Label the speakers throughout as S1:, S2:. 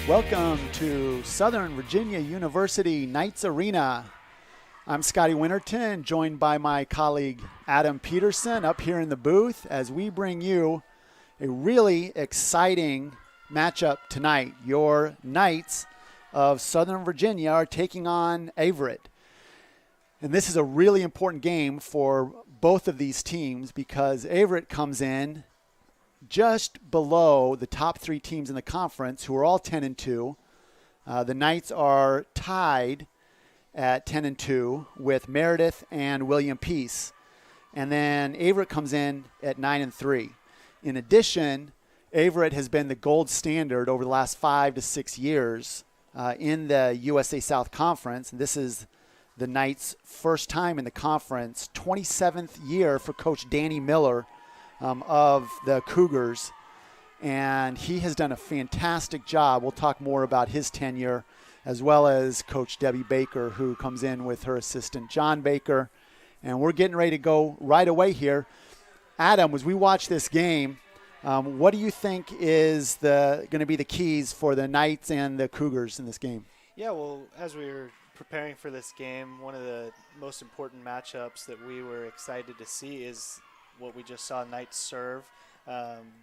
S1: Welcome to Southern Virginia University Knights Arena. I'm Scotty Winterton, joined by my colleague Adam Peterson up here in the booth as we bring you a really exciting matchup tonight. Your Knights of Southern Virginia are taking on Averett. And this is a really important game for both of these teams because Averett comes in just below the top three teams in the conference who are all 10-2. The Knights are tied at 10-2 with Meredith and William Peace. And then Averett comes in at 9-3. In addition, Averett has been the gold standard over the last 5 to 6 years in the USA South Conference. And this is the Knights' first time in the conference, 27th year for Coach Danny Miller of the Cougars. And he has done a fantastic job. We'll talk more about his tenure, as well as Coach Debbie Baker, who comes in with her assistant John Baker. And we're getting ready to go right away here. Adam, as we watch this game, what do you think is going to be the keys for the Knights and the Cougars in this game?
S2: Yeah, well, as we were preparing for this game, one of the most important matchups that we were excited to see is what we just saw Knights serve.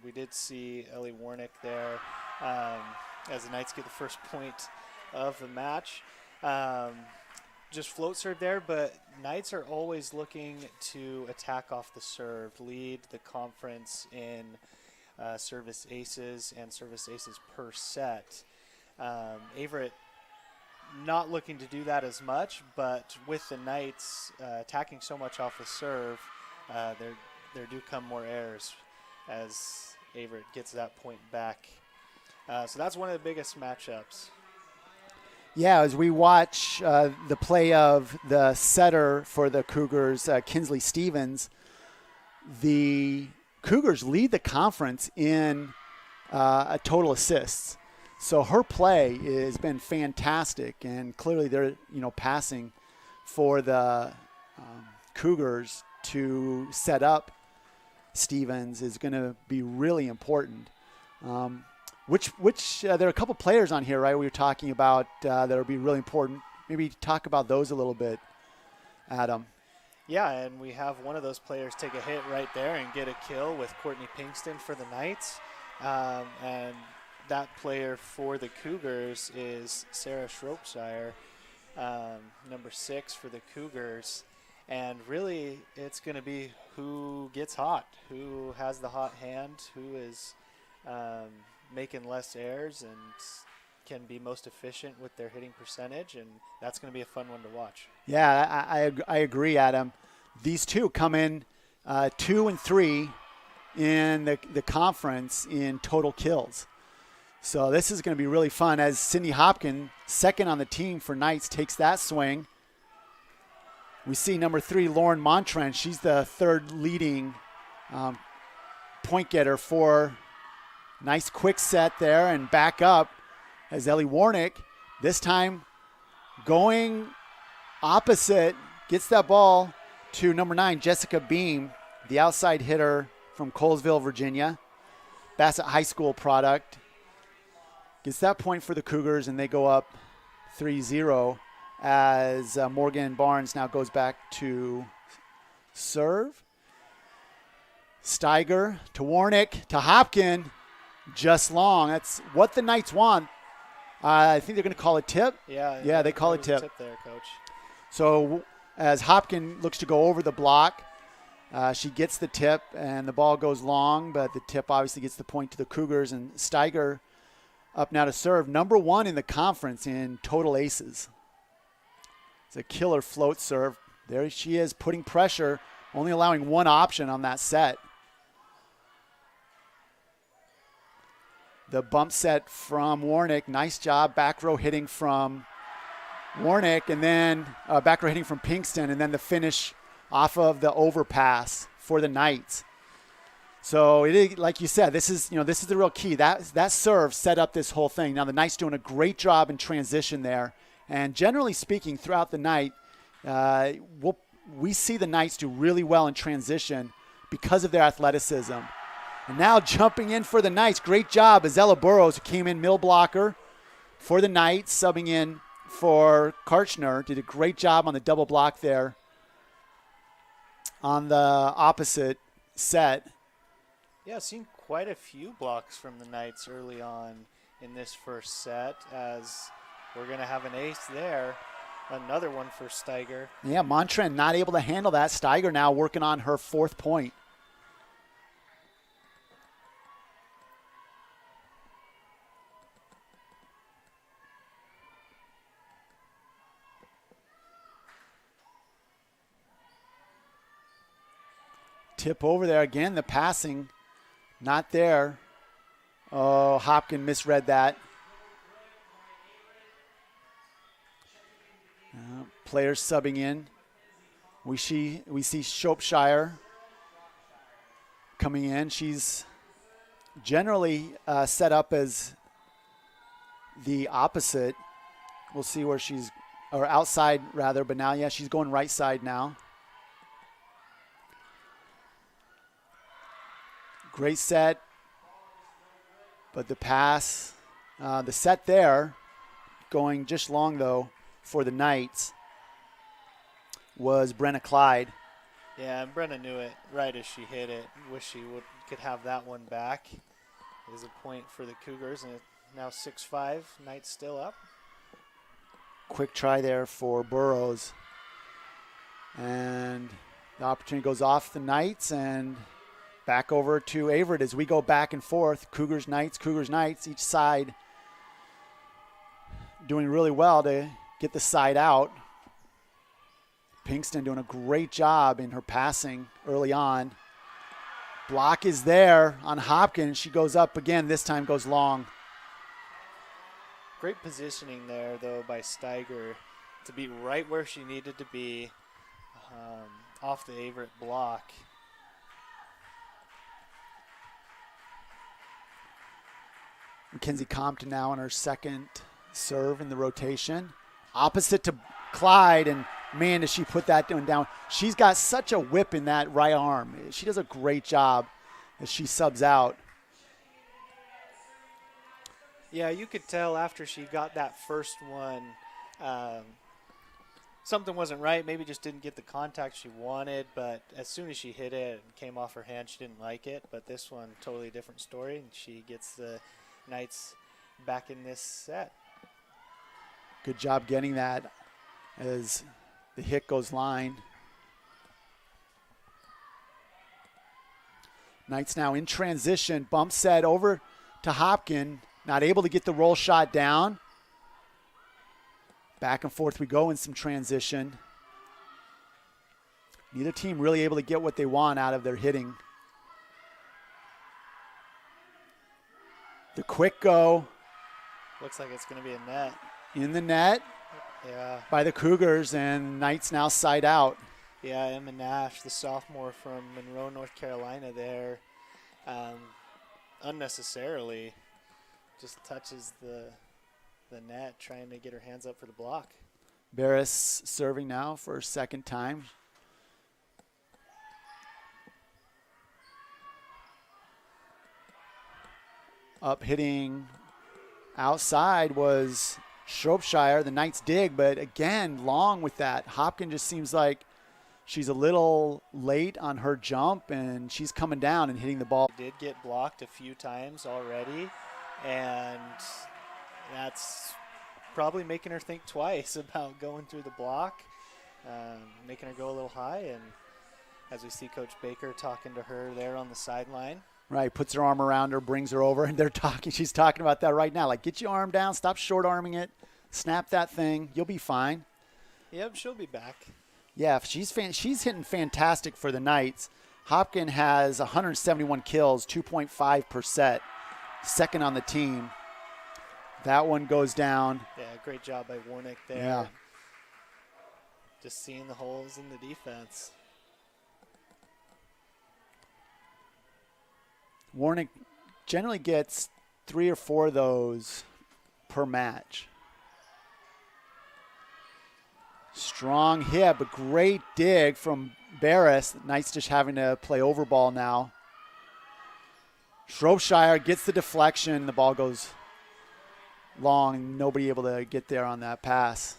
S2: We did see Ellie Warnick there as the Knights get the first point of the match. Just float serve there, but Knights are always looking to attack off the serve, lead the conference in service aces and service aces per set. Averett not looking to do that as much, but with the Knights attacking so much off the serve, there do come more errors as Averett gets that point back. So that's one of the biggest matchups.
S1: Yeah, as we watch the play of the setter for the Cougars, Kinsley Stevens, the Cougars lead the conference in total assists. So her play has been fantastic, and clearly they're passing for the Cougars to set up Stevens is going to be really important. Which there are a couple players on here, right? We were talking about that will be really important. Maybe talk about those a little bit, Adam.
S2: Yeah, and we have one of those players take a hit right there and get a kill with Courtney Pinkston for the Knights. And that player for the Cougars is Sarah Shropshire, number 6 for the Cougars. And really, it's going to be who gets hot, who has the hot hand, who is making less errors and can be most efficient with their hitting percentage, and that's going to be a fun one to watch.
S1: Yeah, I agree, Adam. These two come in 2 and 3 in the conference in total kills. So this is going to be really fun as Sydney Hopkins, second on the team for Knights, takes that swing. We see number 3, Lauren Montran. She's the third leading point getter for nice quick set there and back up as Ellie Warnick, this time going opposite, gets that ball to number 9, Jessica Beam, the outside hitter from Colesville, Virginia, Bassett High School product. Gets that point for the Cougars, and they go up 3-0 as Morgan Barnes now goes back to serve. Steiger to Warnick to Hopkin, just long. That's what the Knights want. I think they're going to call it tip.
S2: Yeah,
S1: they call it tip.
S2: Tip there, Coach.
S1: So as Hopkin looks to go over the block, she gets the tip, and the ball goes long, but the tip obviously gets the point to the Cougars, and Steiger up now to serve. Number 1 in the conference in total aces. It's a killer float serve. There she is putting pressure, only allowing one option on that set. The bump set from Warnick. Nice job. Back row hitting from Warnick, and then back row hitting from Pinkston, and then the finish off of the overpass for the Knights. So it is, like you said, this is the real key. That serve set up this whole thing. Now the Knights doing a great job in transition there, and generally speaking, throughout the night, we see the Knights do really well in transition because of their athleticism. And now jumping in for the Knights, great job, Azella Burrows, who came in middle blocker, for the Knights, subbing in for Karchner. Did a great job on the double block there on the opposite set.
S2: Yeah, I've seen quite a few blocks from the Knights early on in this first set, as we're going to have an ace there. Another one for Steiger.
S1: Yeah, Montrend not able to handle that. Steiger now working on her 4th point. Tip over there again. The passing not there. Oh, Hopkins misread that. Players subbing in. We see Shropshire coming in. She's generally set up as the opposite. We'll see where she's, or outside rather, but now, yeah, she's going right side now. Great set, but the pass, the set there, going just long though for the Knights, was Brenna Clyde.
S2: Yeah, and Brenna knew it right as she hit it. Wish she could have that one back. It is a point for the Cougars, and now 6-5. Knights still up.
S1: Quick try there for Burrows. And the opportunity goes off the Knights, and back over to Averett as we go back and forth. Cougars, Knights, each side doing really well to get the side out. Pinkston doing a great job in her passing early on. Block is there on Hopkins. She goes up again, this time goes long.
S2: Great positioning there, though, by Steiger to be right where she needed to be off the Averett block.
S1: Mackenzie Compton now on her 2nd serve in the rotation. Opposite to Clyde, and man, does she put that one down. She's got such a whip in that right arm. She does a great job as she subs out.
S2: Yeah, you could tell after she got that first one, something wasn't right. Maybe just didn't get the contact she wanted, but as soon as she hit it and came off her hand, she didn't like it. But this one, totally different story, and she gets the Knights back in this set.
S1: Good job getting that as the hit goes line. Knights now in transition. Bump set over to Hopkins. Not able to get the roll shot down. Back and forth we go in some transition. Neither team really able to get what they want out of their hitting. The quick go.
S2: Looks like it's going to be a net.
S1: In the net.
S2: Yeah.
S1: By the Cougars, and Knights now side out.
S2: Yeah, Emma Nash, the sophomore from Monroe, North Carolina there, unnecessarily just touches the net, trying to get her hands up for the block.
S1: Barris serving now for her 2nd time. Up hitting outside was Shropshire. The Knights dig, but again, long with that. Hopkins just seems like she's a little late on her jump, and she's coming down and hitting the ball.
S2: Did get blocked a few times already, and that's probably making her think twice about going through the block, making her go a little high. And as we see Coach Baker talking to her there on the sideline.
S1: Right, puts her arm around her, brings her over, and she's talking about that right now. Like, get your arm down, stop short-arming it, snap that thing, you'll be fine.
S2: Yep, she'll be back.
S1: Yeah, she's hitting fantastic for the Knights. Hopkins has 171 kills, 2.5 per set, 2nd on the team. That one goes down.
S2: Yeah, great job by Warnick there.
S1: Yeah.
S2: Just seeing the holes in the defense.
S1: Warnick generally gets 3 or 4 of those per match. Strong hit, but great dig from Barris. Knights just having to play over ball now. Shropshire gets the deflection. The ball goes long, nobody able to get there on that pass.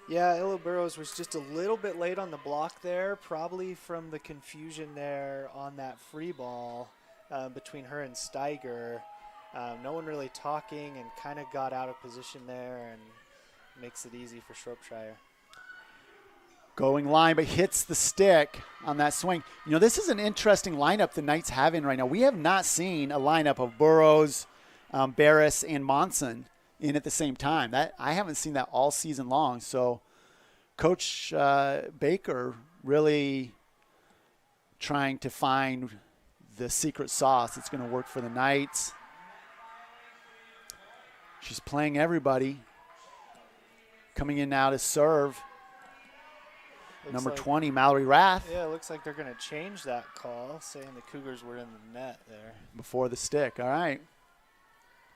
S2: Yeah, Illa Burrows was just a little bit late on the block there, probably from the confusion there on that free ball between her and Steiger. No one really talking and kind of got out of position there and makes it easy for Shropshire.
S1: Going line, but hits the stick on that swing. This is an interesting lineup the Knights have in right now. We have not seen a lineup of Burrows, Barris, and Monson in at the same time. I haven't seen that all season long. So Coach Baker really trying to find the secret sauce that's going to work for the Knights. She's playing everybody. Coming in now to serve. Number 20, Mallory Rath.
S2: Yeah, it looks like they're going to change that call, saying the Cougars were in the net there.
S1: Before the stick, all right.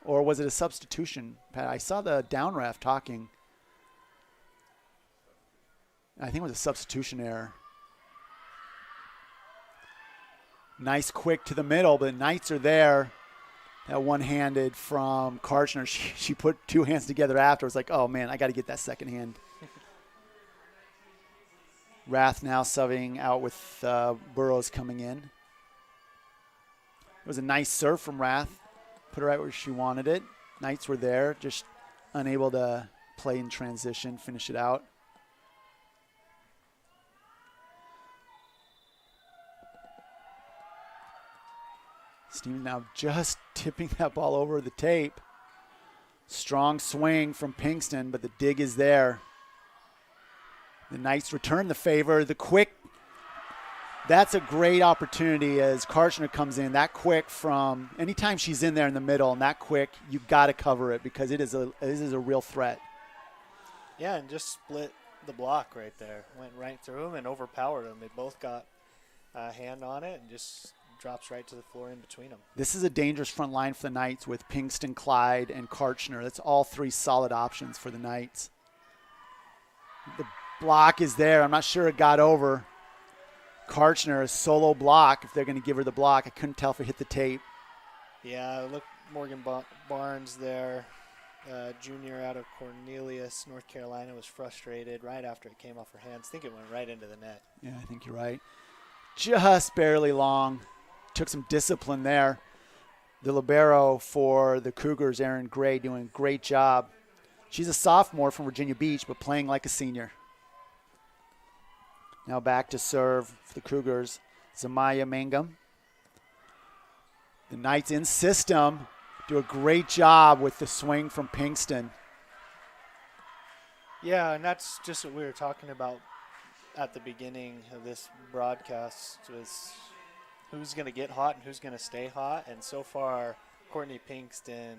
S1: Or was it a substitution, Pat? I saw the down ref talking. I think it was a substitution error. Nice quick to the middle, but the Knights are there. That one-handed from Karchner. She put two hands together after. It was like, oh, man, I got to get that second hand. Rath now subbing out with Burrows coming in. It was a nice serve from Rath. Put her right where she wanted it. Knights were there, just unable to play in transition, finish it out. Stevens now just tipping that ball over the tape. Strong swing from Pinkston, but the dig is there. The Knights return the favor. The quick, that's a great opportunity as Karchner comes in. That quick from, anytime she's in there in the middle and that quick, you got to cover it because it is a real threat.
S2: Yeah, and just split the block right there. Went right through them and overpowered them. They both got a hand on it and just drops right to the floor in between them.
S1: This is a dangerous front line for the Knights with Pinkston, Clyde, and Karchner. That's all three solid options for the Knights. The block is there. I'm not sure it got over. Karchner, a solo block, if they're going to give her the block. I couldn't tell if it hit the tape.
S2: Yeah, look, Morgan Barnes there, junior out of Cornelius, North Carolina, was frustrated right after it came off her hands. I think it went right into the net.
S1: Yeah, I think you're right. Just barely long. Took some discipline there. The libero for the Cougars, Erin Gray, doing a great job. She's a sophomore from Virginia Beach, but playing like a senior. Now back to serve for the Cougars, Zamaya Mangum. The Knights in system do a great job with the swing from Pinkston.
S2: Yeah, and that's just what we were talking about at the beginning of this broadcast, was who's going to get hot and who's going to stay hot. And so far, Courtney Pinkston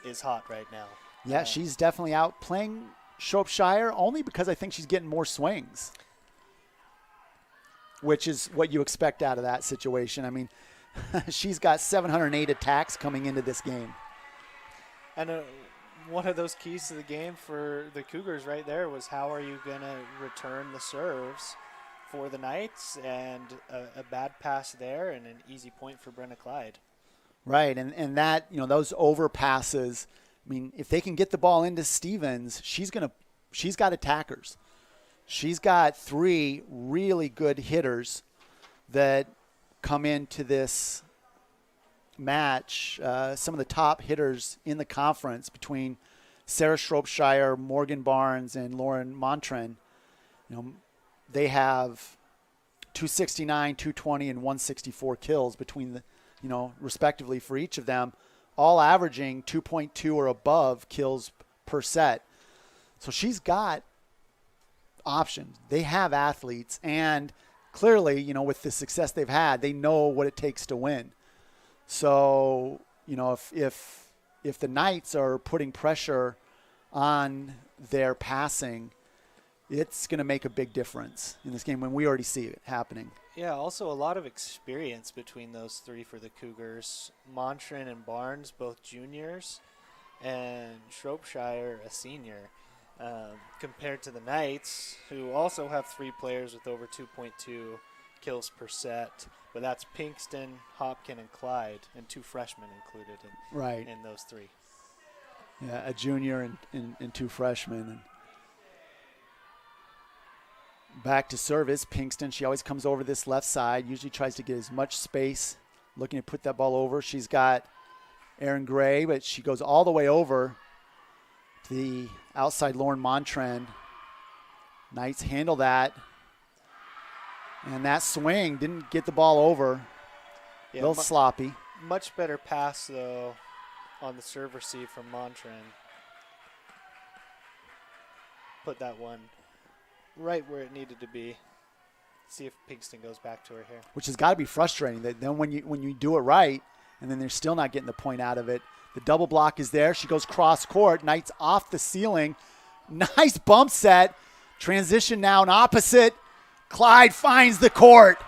S2: is hot right now.
S1: Yeah, she's definitely out playing Shropshire only because I think she's getting more swings, which is what you expect out of that situation. I mean, she's got 708 attacks coming into this game.
S2: And one of those keys to the game for the Cougars right there was how are you going to return the serves for the Knights, and a bad pass there and an easy point for Brenna Clyde.
S1: Right, and that, those overpasses, I mean, if they can get the ball into Stevens, she's got attackers. She's got three really good hitters that come into this match. Some of the top hitters in the conference between Sarah Shropshire, Morgan Barnes, and Lauren Montren. They have 269, 220, and 164 kills between the, respectively for each of them, all averaging 2.2 or above kills per set. So she's got options. They have athletes, and clearly, with the success they've had, they know what it takes to win. So, if the Knights are putting pressure on their passing, it's going to make a big difference in this game when we already see it happening.
S2: Yeah, also a lot of experience between those three for the Cougars. Montren and Barnes, both juniors, and Shropshire, a senior. Compared to the Knights, who also have three players with over 2.2 kills per set, but that's Pinkston, Hopkin, and Clyde, and two freshmen included in those three.
S1: Yeah, a junior and two freshmen. And back to service, Pinkston. She always comes over this left side, usually tries to get as much space, looking to put that ball over. She's got Erin Gray, but she goes all the way over to the outside Lauren Montrend. Knights handle that. And that swing didn't get the ball over.
S2: Yeah,
S1: a little sloppy.
S2: Much better pass, though, on the serve receive from Montrend. Put that one right where it needed to be. See if Pinkston goes back to her here.
S1: Which has got to be frustrating. That then when you do it right, and then they're still not getting the point out of it. The double block is there. She goes cross court. Knights off the ceiling. Nice bump set. Transition now and opposite. Clyde finds the court.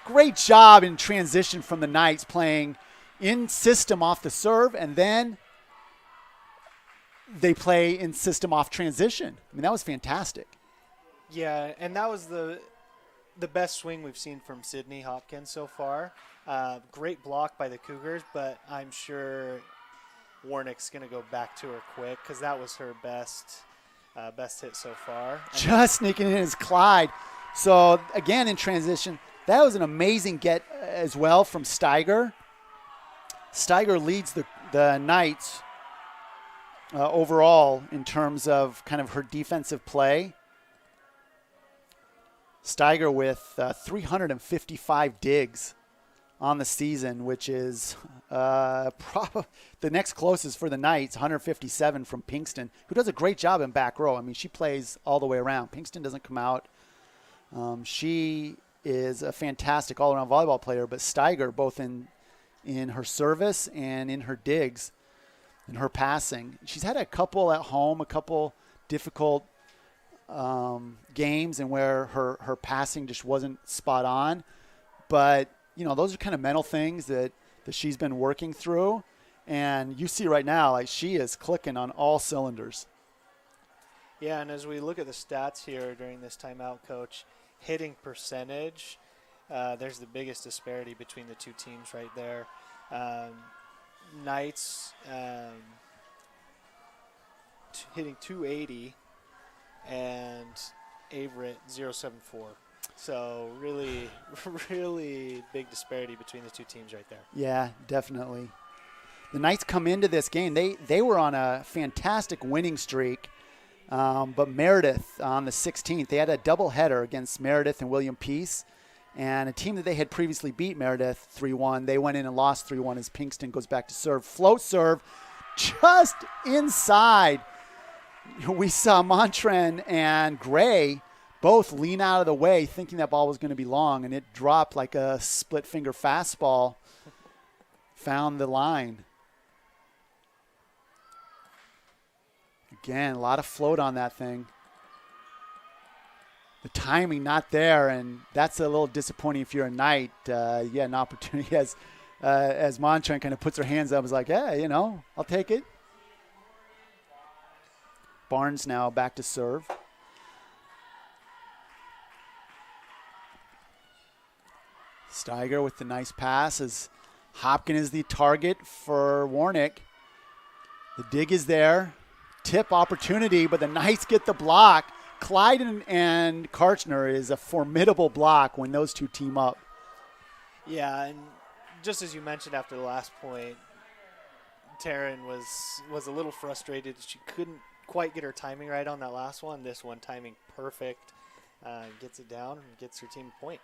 S1: Great job in transition from the Knights, playing in system off the serve, and then they play in system off transition. I mean, that was fantastic.
S2: Yeah, and that was the best swing we've seen from Sydney Hopkins so far. Great block by the Cougars, but I'm sure Warnick's going to go back to her quick because that was her best hit so far.
S1: Just sneaking in is Clyde. So, again, in transition, that was an amazing get as well from Steiger. Steiger leads the Knights overall in terms of kind of her defensive play. Steiger with 355 digs on the season, which is the next closest for the Knights, 157 from Pinkston, who does a great job in back row. I mean, she plays all the way around. Pinkston doesn't come out. She is a fantastic all-around volleyball player, but Steiger, both in her service and in her digs and her passing. She's had a couple at home, a couple difficult games and where her passing just wasn't spot on. But, those are kind of mental things that she's been working through. And you see right now, like, she is clicking on all cylinders.
S2: Yeah, and as we look at the stats here during this timeout, Coach, hitting percentage, there's the biggest disparity between the two teams right there. Knights hitting 280 and Averett 074. So really, really big disparity between the two teams right there.
S1: Yeah, definitely. The Knights come into this game. They were on a fantastic winning streak. But Meredith on the 16th, they had a doubleheader against Meredith and William Peace. And a team that they had previously beat Meredith 3-1, they went in and lost 3-1 as Pinkston goes back to serve. Float serve just inside. We saw Montrend and Gray both lean out of the way thinking that ball was going to be long, and it dropped like a split-finger fastball. Found the line. Again, a lot of float on that thing. The timing not there, and that's a little disappointing if you're a Knight. You had an opportunity as Montrend kind of puts her hands up, is like, yeah, I'll take it. Barnes now back to serve. Steiger with the nice pass as Hopkins is the target for Warnick. The dig is there. Tip opportunity, but the Knights get the block. Clyde and Karchner is a formidable block when those two team up.
S2: Yeah, and just as you mentioned after the last point, Taryn was a little frustrated. She couldn't quite get her timing right on that last one. This one, timing perfect. Gets it down and gets her team a point.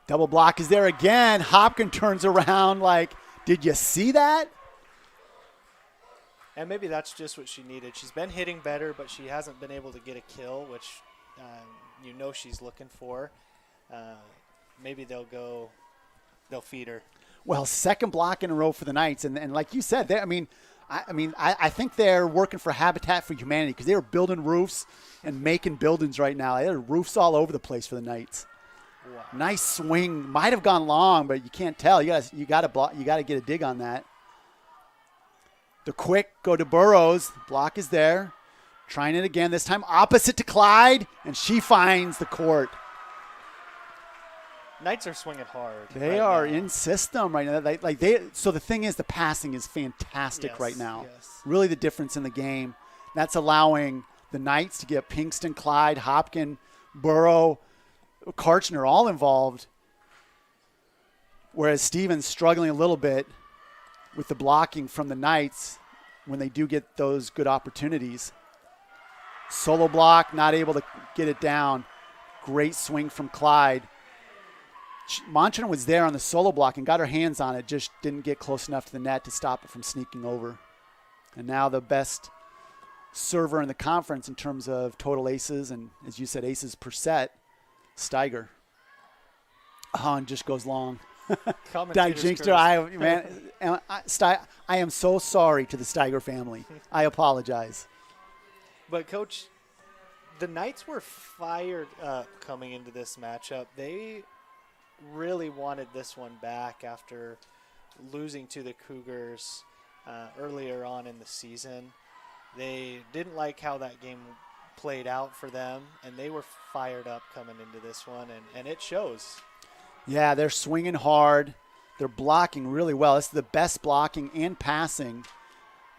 S1: Double block is there again. Hopkins turns around like, did you see that?
S2: And maybe that's just what she needed. She's been hitting better, but she hasn't been able to get a kill, which she's looking for. Maybe they'll feed her.
S1: Well, second block in a row for the Knights, and like you said, I think they're working for Habitat for Humanity because they are building roofs and making buildings right now. There are roofs all over the place for the Knights.
S2: Wow.
S1: Nice swing, might have gone long, but you can't tell. You got to block. You got to get a dig on that. The quick go to Burrows. Block is there. Trying it again. This time opposite to Clyde, and she finds the court.
S2: Knights are swinging hard.
S1: They are in system right now. So the thing is, the passing is fantastic right now.
S2: Yes.
S1: Really the difference in the game. That's allowing the Knights to get Pinkston, Clyde, Hopkin, Burrow, Karchner all involved, whereas Stevens struggling a little bit with the blocking from the Knights when they do get those good opportunities. Solo block, not able to get it down. Great swing from Clyde. Montrenon was there on the solo block and got her hands on it, just didn't get close enough to the net to stop it from sneaking over. And now the best server in the conference in terms of total aces and, as you said, aces per set, Steiger. Oh, and just goes long. I jinxed her. I am so sorry to the Steiger family. I apologize.
S2: But, Coach, the Knights were fired up coming into this matchup. They really wanted this one back after losing to the Cougars earlier on in the season. They didn't like how that game played out for them, and they were fired up coming into this one, and it shows.
S1: Yeah, they're swinging hard. They're blocking really well. This is the best blocking and passing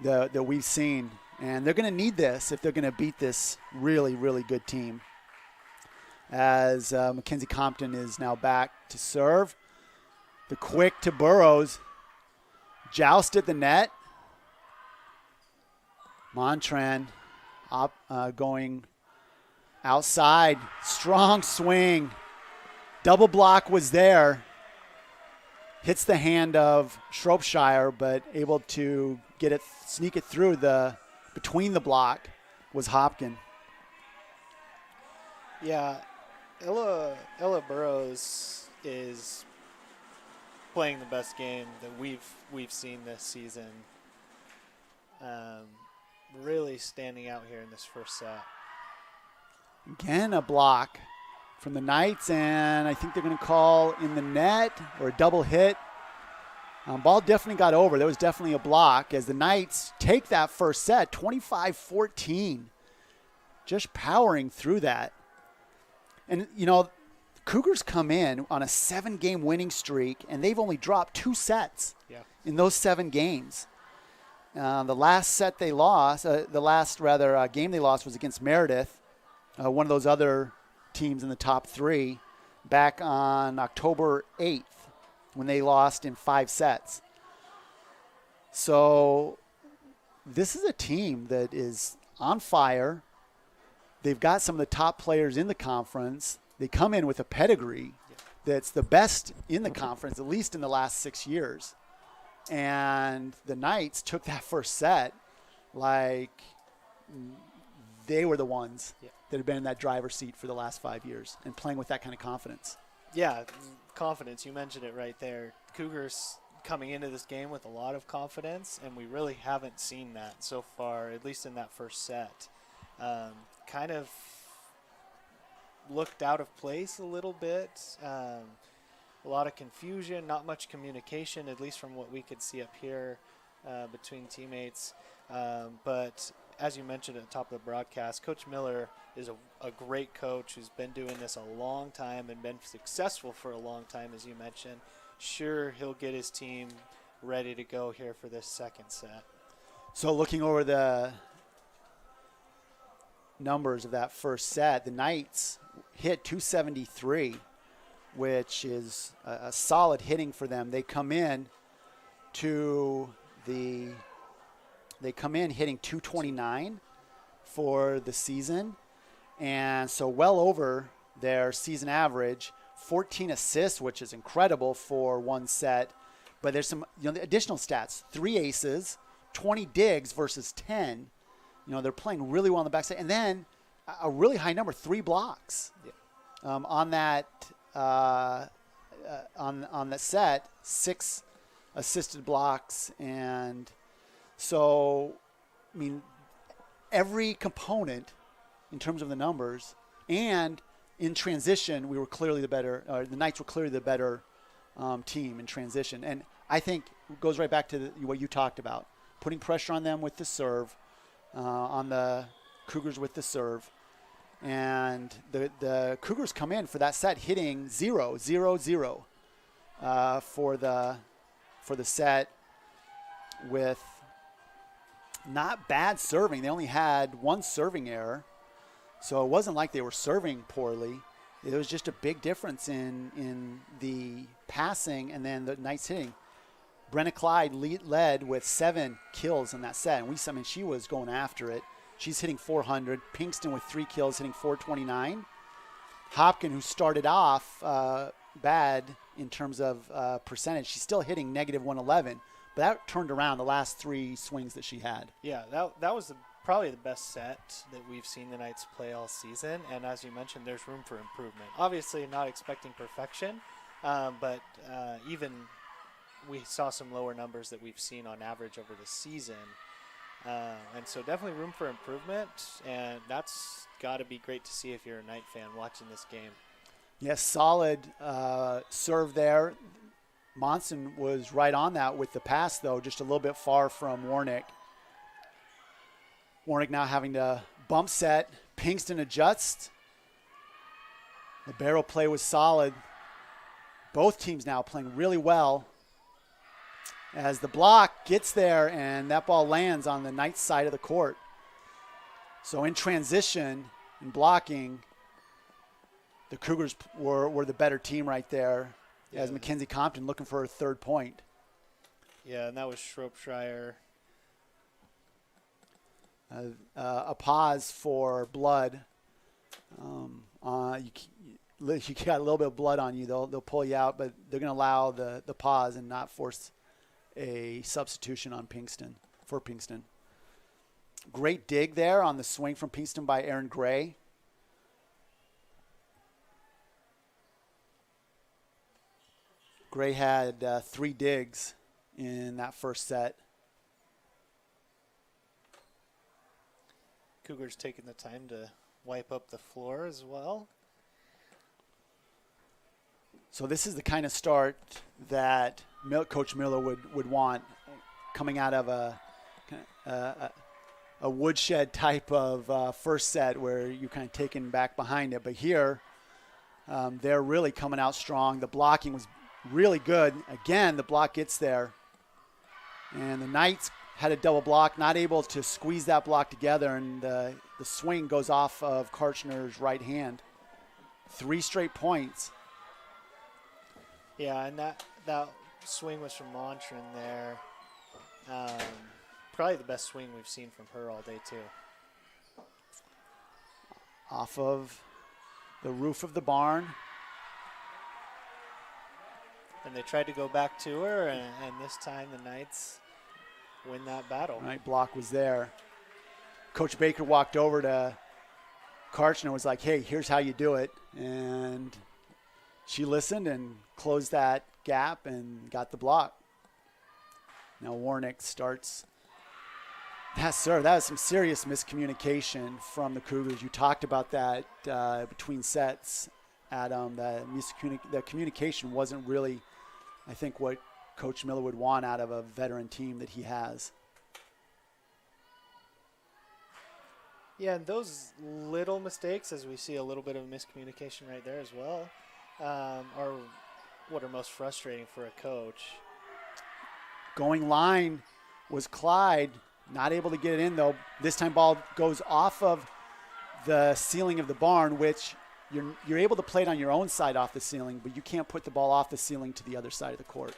S1: that we've seen, and they're going to need this if they're going to beat this really, really good team. As Mackenzie Compton is now back to serve. The quick to Burrows. Joust at the net. Montran going outside. Strong swing. Double block was there. Hits the hand of Shropshire, but able to get it, sneak it through between the block was Hopkin.
S2: Yeah. Ella Burrows is playing the best game that we've seen this season. Really standing out here in this first set.
S1: Again, a block from the Knights, and I think they're going to call in the net or a double hit. Ball definitely got over. There was definitely a block as the Knights take that first set, 25-14. Just powering through that. And, Cougars come in on a 7-game winning streak, and they've only dropped 2 sets in those 7 games. The last set they lost, game they lost was against Meredith, one of those other teams in the top 3, back on October 8th when they lost in 5 sets. So this is a team that is on fire. They've got some of the top players in the conference. They come in with a pedigree that's the best in the conference, at least in the last 6 years. And the Knights took that first set like they were the ones that had been in that driver's seat for the last 5 years and playing with that kind of confidence. Yeah,
S2: confidence. You mentioned it right there. Cougars coming into this game with a lot of confidence, and we really haven't seen that so far, at least in that first set. Kind of looked out of place a little bit. A lot of confusion, not much communication, at least from what we could see up here between teammates. But as you mentioned at the top of the broadcast, Coach Miller is a great coach who's been doing this a long time and been successful for a long time, as you mentioned. Sure, he'll get his team ready to go here for this second set.
S1: So looking over the numbers of that first set, the Knights hit 273, which is a solid hitting for them. They come in hitting 229 for the season, and so well over their season average. 14 assists, which is incredible for one set. But there's some additional stats: 3 aces, 20 digs versus 10. They're playing really well on the backside, and then a really high number, 3 blocks on that on the set, 6 assisted blocks, and so every component in terms of the numbers, and in transition, we were clearly the better. The Knights were clearly the better team in transition, and I think it goes right back to what you talked about, putting pressure on them with the serve. On the Cougars with the serve, And the Cougars come in for that set hitting 0-0-0 for the set with not bad serving. They only had one serving error, so it wasn't like they were serving poorly. It was just a big difference in the passing and then the Knights hitting. Brenna Clyde led with 7 kills in that set, and she was going after it. She's hitting 400. Pinkston with 3 kills, hitting 429. Hopkin, who started off bad in terms of percentage, she's still hitting negative 111. But that turned around the last 3 swings that she had.
S2: Yeah, that was probably the best set that we've seen the Knights play all season. And as you mentioned, there's room for improvement. Obviously, not expecting perfection, but even we saw some lower numbers that we've seen on average over the season. And so definitely room for improvement, and that's got to be great to see if you're a Knight fan watching this game.
S1: Yes, solid serve there. Monson was right on that with the pass, though, just a little bit far from Warnick. Warnick now having to bump set. Pinkston adjusts. The barrel play was solid. Both teams now playing really well. As the block gets there and that ball lands on the Knights side of the court. So in transition, in blocking, the Cougars were the better team right there. Yeah. As Mackenzie Compton looking for her 3rd point.
S2: Yeah, and that was Shropshire.
S1: A pause for blood. You got a little bit of blood on you. They'll pull you out, but they're going to allow the pause and not force a substitution on Pinkston for Pinkston. Great dig there on the swing from Pinkston by Aaron Gray. Gray had 3 digs in that first set.
S2: Cougars taking the time to wipe up the floor as well.
S1: So this is the kind of start that Coach Miller would want coming out of a woodshed type of first set where you're kind of taken back behind it. But here, they're really coming out strong. The blocking was really good. Again, the block gets there. And the Knights had a double block, not able to squeeze that block together, and the swing goes off of Karchner's right hand. 3 straight points.
S2: Yeah, and that swing was from Montran there. Probably the best swing we've seen from her all day, too.
S1: Off of the roof of the barn.
S2: And they tried to go back to her, and this time the Knights win that battle.
S1: Right, block was there. Coach Baker walked over to Karchner and was like, hey, here's how you do it. And she listened and closed that gap and got the block. Now Warnick starts that serve. That was some serious miscommunication from the Cougars. You talked about that between sets, Adam. The communication wasn't really, I think, what Coach Miller would want out of a veteran team that he has.
S2: Yeah, and those little mistakes, as we see a little bit of miscommunication right there as well, are what are most frustrating for a coach.
S1: Going line was Clyde, not able to get it in though. This time ball goes off of the ceiling of the barn, which you're able to play it on your own side off the ceiling, but you can't put the ball off the ceiling to the other side of the court.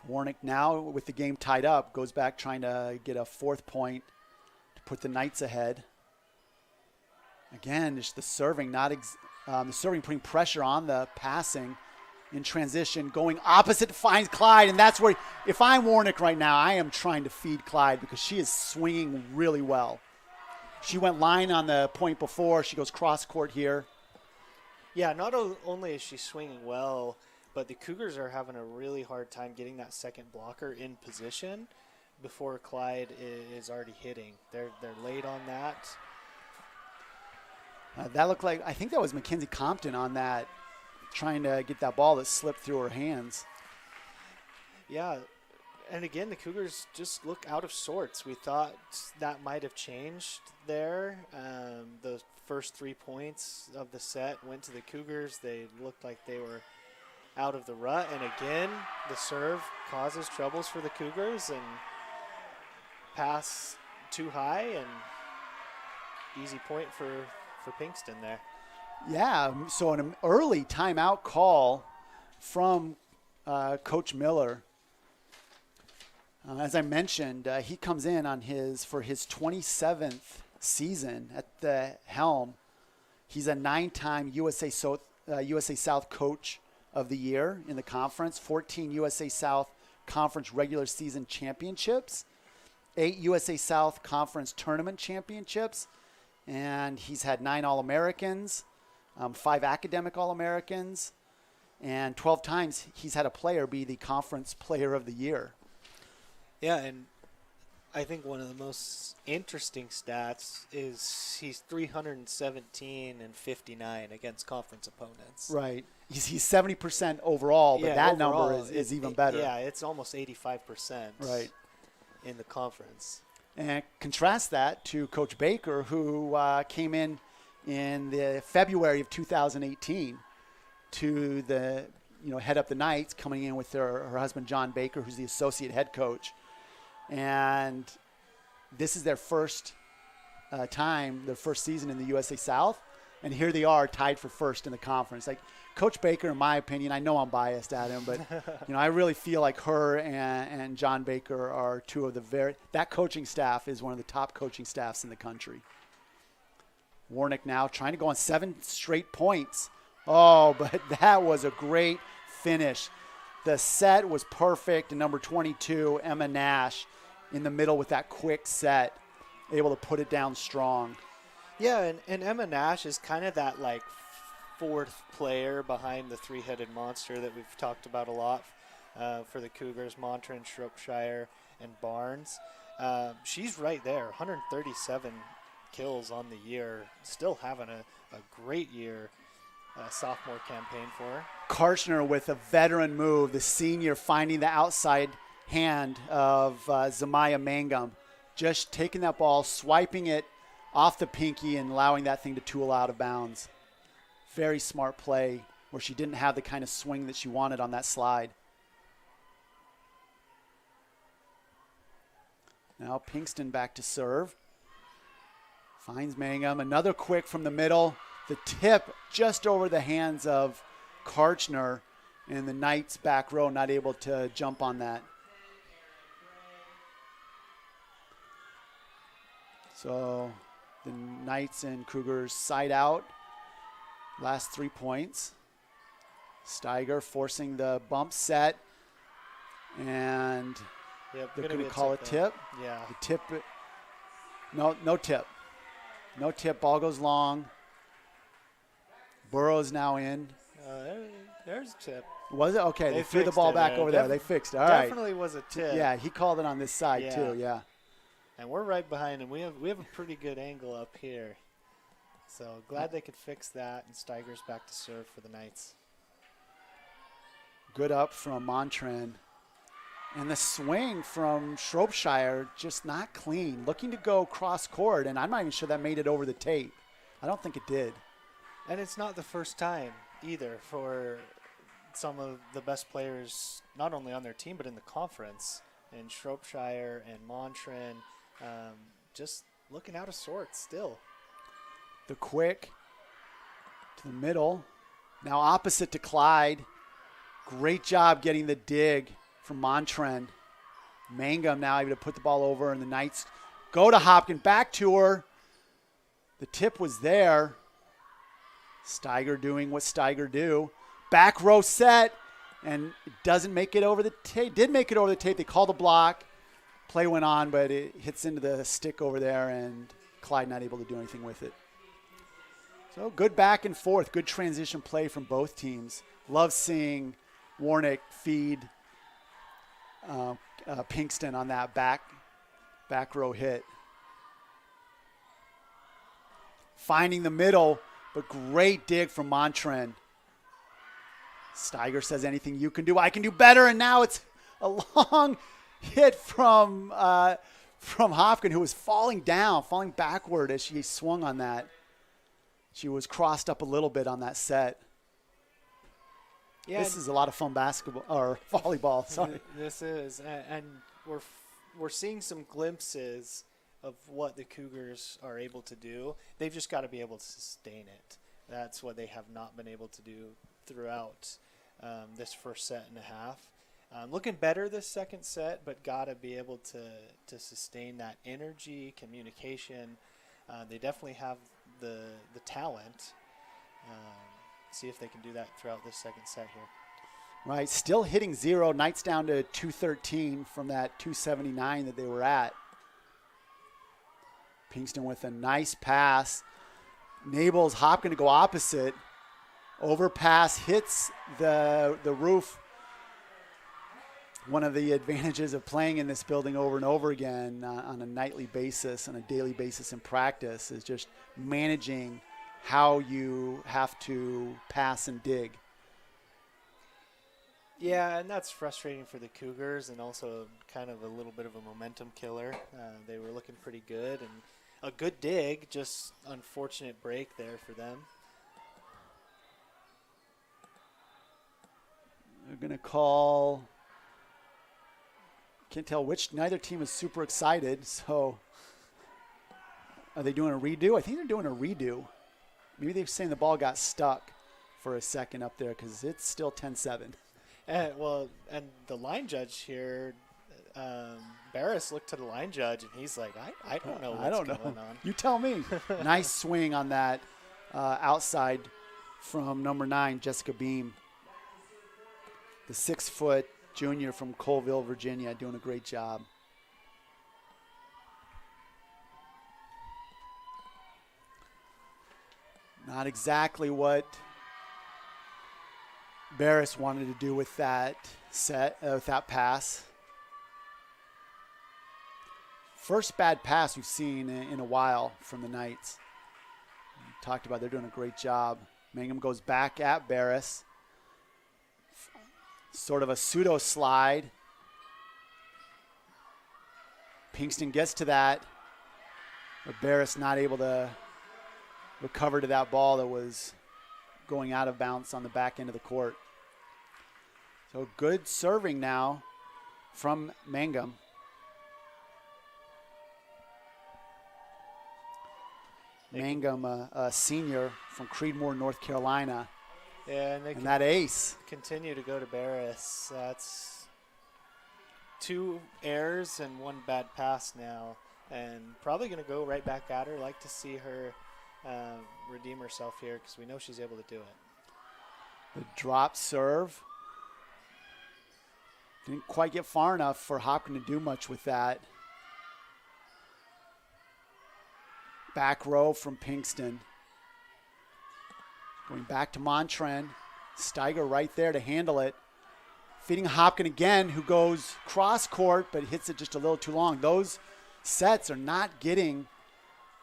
S1: Warnick now, with the game tied up, goes back trying to get a 4th point to put the Knights ahead. Again, just the serving, the serving putting pressure on the passing in transition, going opposite finds Clyde, and that's where, if I'm Warnick right now, I am trying to feed Clyde because she is swinging really well. She went line on the point before. She goes cross court here.
S2: Yeah, not only is she swinging well, but the Cougars are having a really hard time getting that second blocker in position before Clyde is already hitting. They're late on that.
S1: That looked like, I think that was Mackenzie Compton on that, trying to get that ball that slipped through her hands.
S2: Yeah, And again, the Cougars just look out of sorts. We thought that might have changed there. The first 3 points of the set went to the Cougars. They looked like they were out of the rut. And again, the serve causes troubles for the Cougars, and pass too high, and easy point for Pinkston there.
S1: Yeah, so an early timeout call from Coach Miller. As I mentioned, he comes in for his 27th season at the helm. He's a 9-time USA South Coach of the Year in the conference, 14 USA South Conference regular season championships, 8 USA South Conference tournament championships, and he's had 9 All-Americans, 5 academic All-Americans, and 12 times he's had a player be the conference player of the year.
S2: Yeah, and I think one of the most interesting stats is he's 317 and 59 against conference opponents.
S1: Right. He's 70% overall, but that
S2: overall,
S1: number is even better.
S2: Yeah, it's almost 85%.
S1: Right.
S2: In the conference.
S1: And contrast that to Coach Baker, who came in the February of 2018 to head up the Knights, coming in with her husband John Baker, who's the associate head coach. And this is their first their first season in the USA South, and here they are tied for first in the conference. Like Coach Baker, in my opinion, I know I'm biased at him, but I really feel like her and John Baker are two of that coaching staff is one of the top coaching staffs in the country. Warnick now trying to go on 7 straight points. Oh, but that was a great finish. The set was perfect, and number 22, Emma Nash, in the middle with that quick set, able to put it down strong.
S2: Yeah, and Emma Nash is kind of that, like, fourth player behind the three-headed monster that we've talked about a lot for the Cougars, Montran, Shropshire, and Barnes. She's right there, 137 kills on the year, still having a great year. Sophomore campaign for her.
S1: Karchner with a veteran move, the senior finding the outside hand of Zamaya Mangum, just taking that ball, swiping it off the pinky and allowing that thing to tool out of bounds. Very smart play where she didn't have the kind of swing that she wanted on that slide. Now Pinkston back to serve. Finds Mangum, another quick from the middle. The tip just over the hands of Karchner, and the Knights back row not able to jump on that. So the Knights and Cougars side out. Last 3 points. Steiger forcing the bump set, and they're going to call a tip.
S2: Yeah.
S1: The tip. No tip. No tip. Ball goes long. Burrow's now in.
S2: There's a tip.
S1: Was it? Okay, they threw the ball back over there. They fixed it. All right.
S2: Definitely was a tip.
S1: Yeah, he called it on this side too, yeah.
S2: And we're right behind him. We have a pretty good angle up here. So glad they could fix that, and Steiger's back to serve for the Knights.
S1: Good up from Montran. And the swing from Shropshire just not clean. Looking to go cross court, and I'm not even sure that made it over the tape. I don't think it did.
S2: And it's not the first time either for some of the best players, not only on their team, but in the conference. And Shropshire and Montran just looking out of sorts still.
S1: The quick to the middle. Now opposite to Clyde. Great job getting the dig from Montran. Mangum now able to put the ball over, and the Knights go to Hopkins. Back to her. The tip was there. Steiger doing what Steiger do. Back row set, and it doesn't make it over the tape. Did make it over the tape. They called a block. Play went on, but it hits into the stick over there, and Clyde not able to do anything with it. So good back and forth. Good transition play from both teams. Love seeing Warnick feed Pinkston on that back row hit. Finding the middle, but great dig from Montran. Steiger says, anything you can do, I can do better. And now it's a long hit from Hopkin, who was falling backward as she swung on that. She was crossed up a little bit on that set. Yeah, this is a lot of fun basketball or volleyball. Sorry,
S2: this is, and we're seeing some glimpses of what the Cougars are able to do. They've just got to be able to sustain it. That's what they have not been able to do throughout this first set and a half. Looking better this second set, but got to be able to sustain that energy, communication. They definitely have the talent. See if they can do that throughout this second set here.
S1: Right, still hitting 0. Knights down to 213 from that 279 that they were at. Pinkston with a nice pass. Nable's Hopkin to go opposite. Overpass hits the roof. One of the advantages of playing in this building over and over again on a nightly basis, on a daily basis in practice, is just managing how you have to pass and dig.
S2: Yeah, and that's frustrating for the Cougars and also kind of a little bit of a momentum killer. They were looking pretty good, and a good dig, just unfortunate break there for them.
S1: They're going to call, can't tell which, neither team is super excited, so are they doing a redo? I think they're doing a redo. Maybe they're saying the ball got stuck for a second up there because it's still 10-7.
S2: And the line judge here, Barris looked to the line judge, and he's like, I don't know what's going on.
S1: You tell me. Nice swing on that outside from number 9, Jessica Beam. The 6-foot junior from Colville, Virginia, doing a great job. Not exactly what Barris wanted to do with that with that pass. First bad pass we've seen in a while from the Knights. We talked about they're doing a great job. Mangum goes back at Barris. Sort of a pseudo slide. Pinkston gets to that, but Barris not able to recover to that ball that was going out of bounds on the back end of the court. So good serving now from Mangum. Mangum, a senior from Creedmoor, North Carolina.
S2: Yeah,
S1: and that ace.
S2: Continue to go to Barris. That's 2 errors and 1 bad pass now. And probably going to go right back at her. Like to see her redeem herself here because we know she's able to do it.
S1: The drop serve. Didn't quite get far enough for Hopkin to do much with that. Back row from Pinkston. Going back to Montren. Steiger right there to handle it. Feeding Hopkin again, who goes cross court but hits it just a little too long. Those sets are not getting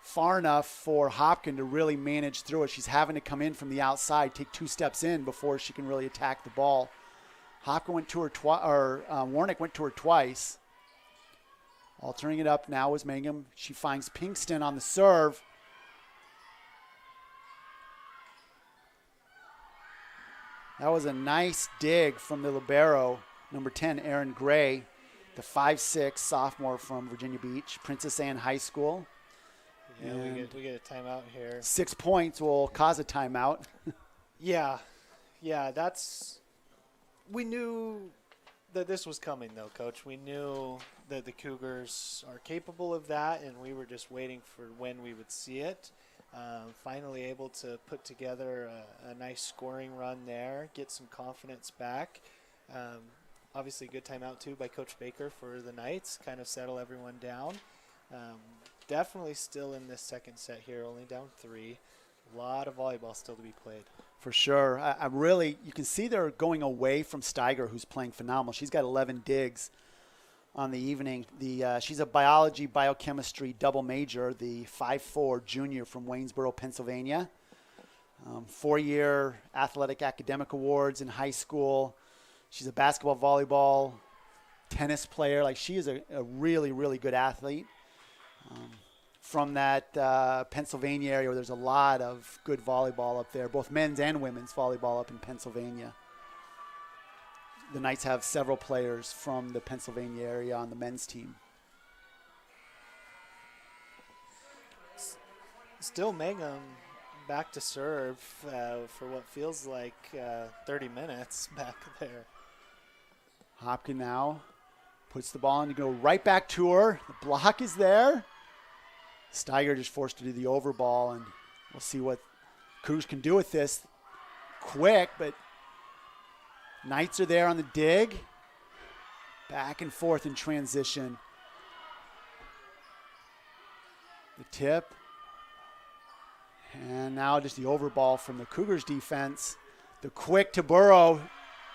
S1: far enough for Hopkin to really manage through it. She's having to come in from the outside, take 2 steps in before she can really attack the ball. Hopkin went to her Warnick went to her twice. Altering it up now is Mangum. She finds Pinkston on the serve. That was a nice dig from the libero, number 10, Erin Gray, the 5'6" sophomore from Virginia Beach, Princess Anne High School.
S2: Yeah, we get a timeout here.
S1: 6 points will cause a timeout.
S2: Yeah, we knew that this was coming, though, Coach. We knew that the Cougars are capable of that, and we were just waiting for when we would see it. Finally able to put together a nice scoring run there, get some confidence back. Obviously, good timeout, too, by Coach Baker for the Knights, kind of settle everyone down. Definitely still in this second set here, only down 3. A lot of volleyball still to be played.
S1: For sure. I really, you can see they're going away from Steiger, who's playing phenomenal. She's got 11 digs on the evening. She's a biology, biochemistry double major, the 5'4" junior from Waynesboro, Pennsylvania. 4-year athletic academic awards in high school. She's a basketball, volleyball tennis player. Like, she is a really, really good athlete. From that Pennsylvania area where there's a lot of good volleyball up there, both men's and women's volleyball up in Pennsylvania. The Knights have several players from the Pennsylvania area on the men's team.
S2: Still Mangum back to serve for what feels like 30 minutes back there.
S1: Hopkin now puts the ball in to go right back to her. The block is there. Steiger just forced to do the overball, and we'll see what Cougars can do with this. Quick, but Knights are there on the dig. Back and forth in transition. The tip. And now just the overball from the Cougars defense. The quick to Burrow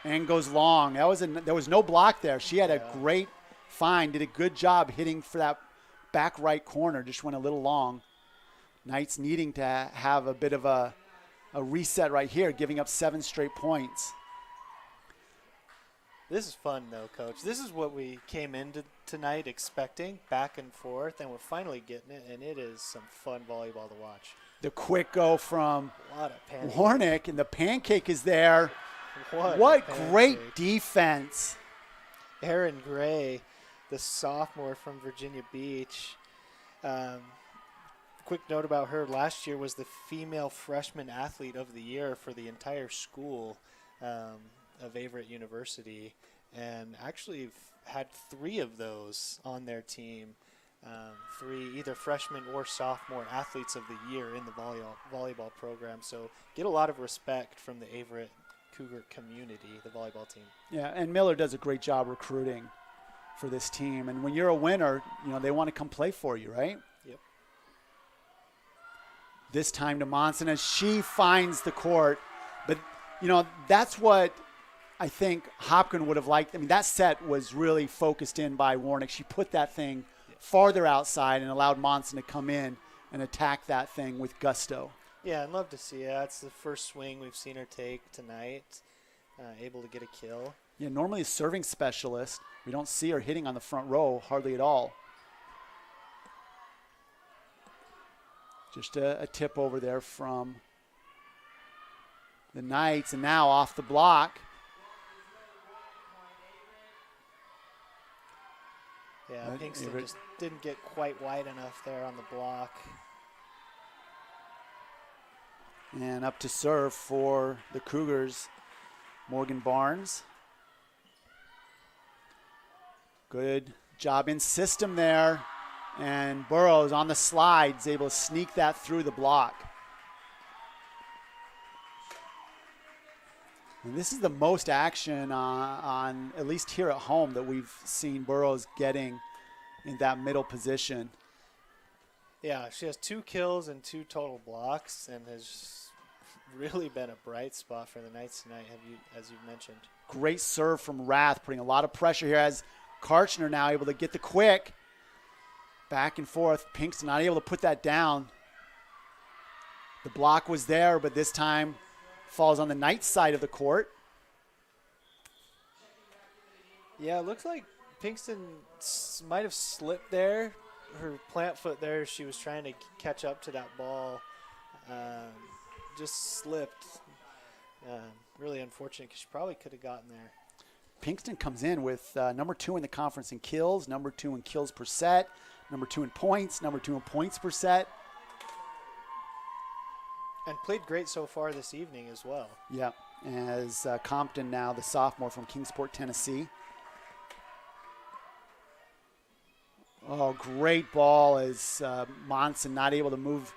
S1: and goes long. There was no block there. She had a great find, did a good job hitting for that back right corner, just went a little long. Knights needing to have a bit of a reset right here, giving up 7 straight points.
S2: This is fun, though, Coach. This is what we came into tonight expecting, back and forth, and we're finally getting it, and it is some fun volleyball to watch.
S1: The quick go from
S2: Pancake.
S1: Warnick, and the pancake is there. What great defense.
S2: Erin Gray, the sophomore from Virginia Beach. Quick note about her, last year was the female freshman athlete of the year for the entire school of Averett University, and actually had 3 of those on their team. 3 either freshman or sophomore athletes of the year in the volleyball program. So get a lot of respect from the Averett Cougar community, the volleyball team.
S1: Yeah, and Miller does a great job recruiting for this team. And when you're a winner, they want to come play for you, right?
S2: Yep.
S1: This time to Monson as she finds the court. But, that's what I think Hopkin would have liked. I mean, that set was really focused in by Warnick. She put that thing farther outside and allowed Monson to come in and attack that thing with gusto.
S2: Yeah, I'd love to see it. That's the first swing we've seen her take tonight, able to get a kill.
S1: Yeah, normally a serving specialist. We don't see her hitting on the front row hardly at all. Just a tip over there from the Knights, and now off the block.
S2: Yeah, Pinkston just didn't get quite wide enough there on the block.
S1: And up to serve for the Cougars, Morgan Barnes. Good job in system there. And Burrows on the slides, able to sneak that through the block. And this is the most action on at least here at home that we've seen Burrows getting in that middle position.
S2: Yeah, she has 2 kills and 2 total blocks, and has really been a bright spot for the Knights tonight, as you've mentioned.
S1: Great serve from Rath, putting a lot of pressure here as Karchner now able to get the quick. Back and forth. Pinkston not able to put that down. The block was there, but this time falls on the Knights side of the court.
S2: Yeah, it looks like Pinkston might have slipped there. Her plant foot there, she was trying to catch up to that ball. Just slipped. Really unfortunate because she probably could have gotten there.
S1: Pinkston comes in with number 2 in the conference in kills, number 2 in kills per set, number 2 in points, number 2 in points per set.
S2: And played great so far this evening as well.
S1: Yeah, as Compton now, the sophomore from Kingsport, Tennessee. Oh, great ball as Monson not able to move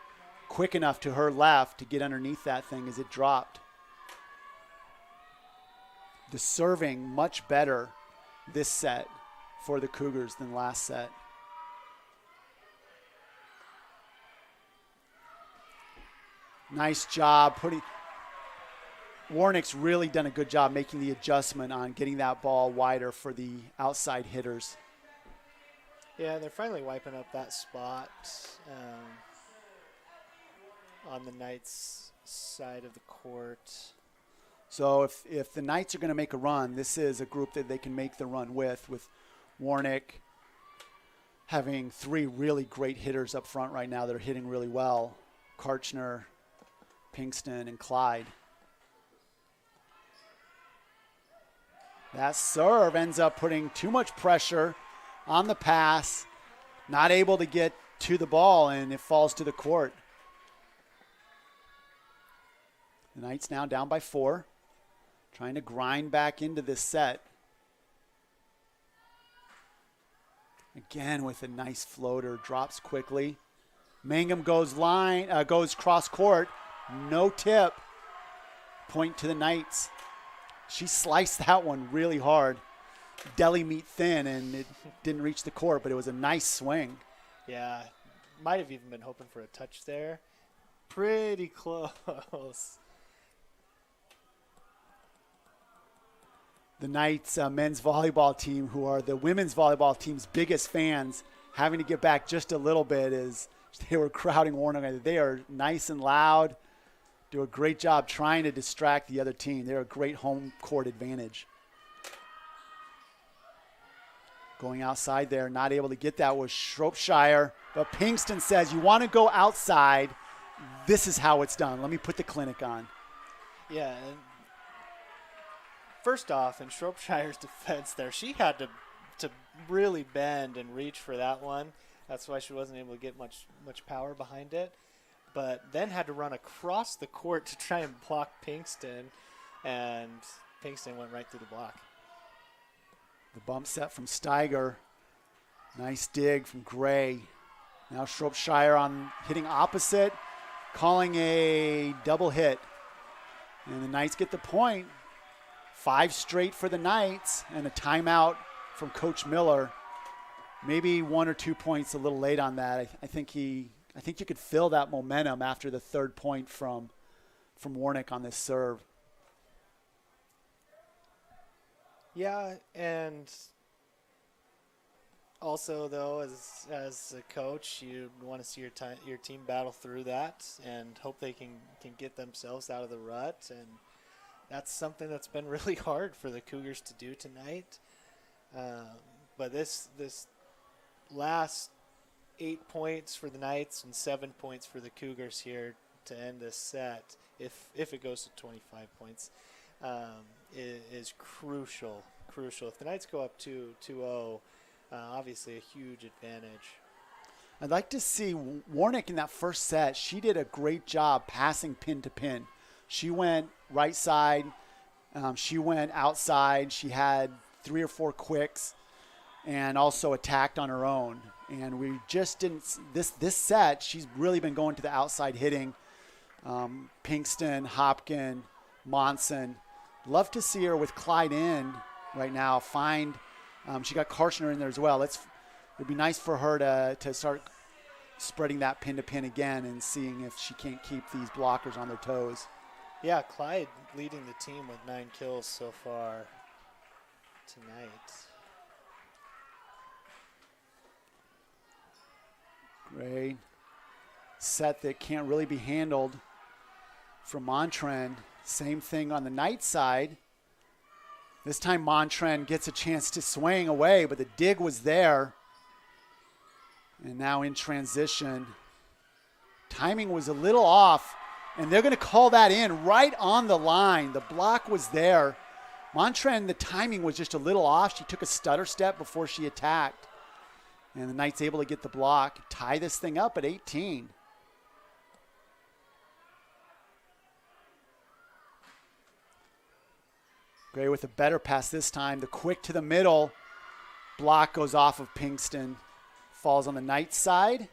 S1: quick enough to her left to get underneath that thing as it dropped. The serving much better this set for the Cougars than last set. Nice job putting. Warnick's really done a good job making the adjustment on getting that ball wider for the outside hitters.
S2: Yeah, they're finally wiping up that spot on the Knights' side of the court.
S1: So if the Knights are going to make a run, this is a group that they can make the run with Warnick having 3 really great hitters up front right now that are hitting really well. Karchner, Pinkston, and Clyde. That serve ends up putting too much pressure on the pass, not able to get to the ball, and it falls to the court. The Knights now down by 4, trying to grind back into this set. Again with a nice floater, drops quickly. Mangum goes cross court, no tip. Point to the Knights. She sliced that one really hard. Deli meat thin, and it didn't reach the court, but it was a nice swing.
S2: Yeah, might have even been hoping for a touch there. Pretty close.
S1: The Knights men's volleyball team, who are the women's volleyball team's biggest fans, having to get back just a little bit as they were crowding Warnock. They are nice and loud, do a great job trying to distract the other team. They're a great home court advantage. Going outside there, not able to get that was Shropshire, but Pinkston says, you want to go outside, this is how it's done. Let me put the clinic on.
S2: Yeah, and first off, in Shropshire's defense there, she had to really bend and reach for that one. That's why she wasn't able to get much power behind it. But then had to run across the court to try and block Pinkston, and Pinkston went right through the block.
S1: The bump set from Steiger. Nice dig from Gray. Now Shropshire on hitting opposite, calling a double hit. And the Knights get the point. 5 straight for the Knights, and a timeout from Coach Miller. Maybe 1 or 2 points a little late on that. I think you could feel that momentum after the 3rd point from Warnick on this serve.
S2: Yeah, and also though, as a coach, you want to see your team battle through that and hope they can get themselves out of the rut, and that's something that's been really hard for the Cougars to do tonight. But this last 8 points for the Knights and 7 points for the Cougars here to end this set, if it goes to 25 points, is crucial. If the Knights go up 2-0, obviously a huge advantage.
S1: I'd like to see Warnick in that first set. She did a great job passing pin to pin. She went right side. She went outside. She had 3 or 4 quicks and also attacked on her own. And we just didn't – this set, she's really been going to the outside hitting. Pinkston, Hopkin, Monson. Love to see her with Clyde in right now. She got Karchner in there as well. It would be nice for her to start spreading that pin to pin again and seeing if she can't keep these blockers on their toes.
S2: Yeah, Clyde leading the team with 9 kills so far tonight.
S1: Great set that can't really be handled from Montren. Same thing on the Knight side. This time Montren gets a chance to swing away, but the dig was there. And now in transition, timing was a little off, and they're going to call that in right on the line. The block was there. Montren, the timing was just a little off. She took a stutter step before she attacked. And the Knights able to get the block, tie this thing up at 18. Gray with a better pass this time. The quick to the middle. Block goes off of Pinkston. Falls on the Knights side.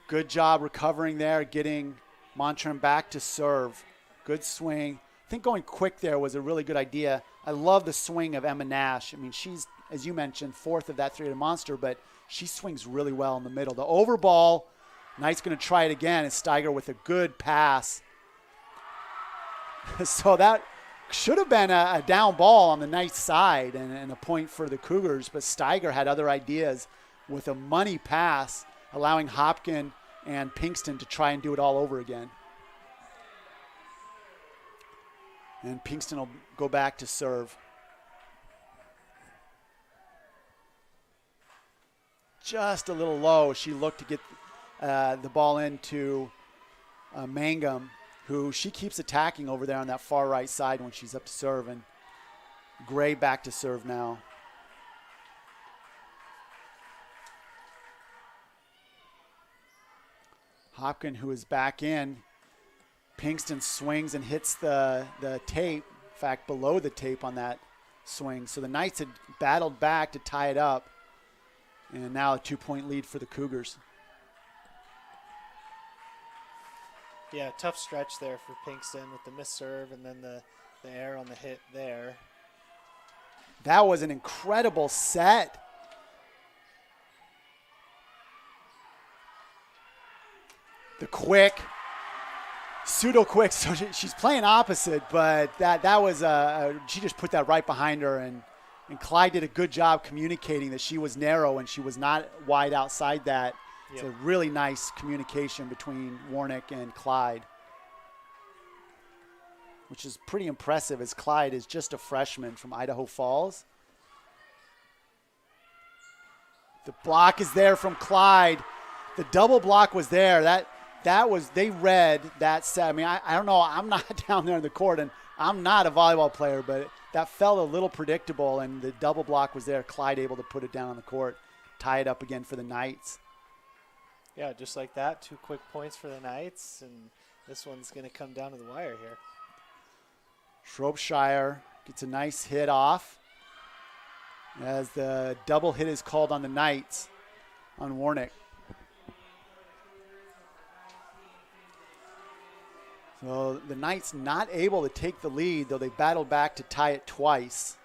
S1: Good job recovering there, getting Montren back to serve. Good swing. I think going quick there was a really good idea. I love the swing of Emma Nash. I mean, she's, as you mentioned, 4th of that 3-headed monster, but she swings really well in the middle. The overball, Knight's going to try it again. It's Steiger with a good pass. So that should have been a down ball on the Knights side and a point for the Cougars, but Steiger had other ideas with a money pass, allowing Hopkin and Pinkston to try and do it all over again. And Pinkston will go back to serve. just a little low. She looked to get the ball into Mangum, who she keeps attacking over there on that far right side when she's up to serve. And Gray back to serve now. Hopkin, who is back in. Pinkston swings and hits the tape, in fact, below the tape on that swing. So the Knights had battled back to tie it up. And now a 2-point lead for the Cougars.
S2: Yeah, tough stretch there for Pinkston with the missed serve and then the error on the hit there.
S1: That was an incredible set. The quick, pseudo quick. So she's playing opposite, but that was she just put that right behind her, and Clyde did a good job communicating that she was narrow and she was not wide outside that. It's a really nice communication between Warnick and Clyde, which is pretty impressive as Clyde is just a freshman from Idaho Falls. The block is there from Clyde. The double block was there. That was, they read that set. I mean, I don't know. I'm not down there in the court, and I'm not a volleyball player, but that felt a little predictable, and the double block was there. Clyde able to put it down on the court, tie it up again for the Knights.
S2: Yeah, just like that, 2 quick points for the Knights, and this one's going to come down to the wire here.
S1: Shropshire gets a nice hit off as the double hit is called on the Knights on Warnick. So the Knights not able to take the lead, though they battled back to tie it twice.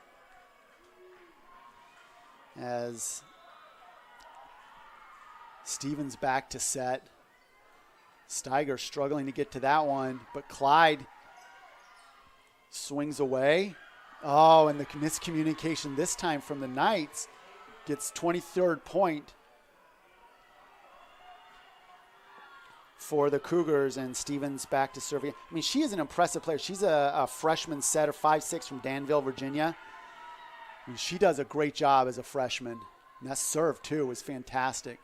S1: As Stevens back to set. Steiger struggling to get to that one, but Clyde swings away. Oh, and the miscommunication this time from the Knights gets 23rd point for the Cougars, and Stevens back to serving. I mean, she is an impressive player. She's a freshman setter, 5'6", from Danville, Virginia. I mean, she does a great job as a freshman. And that serve, too, was fantastic.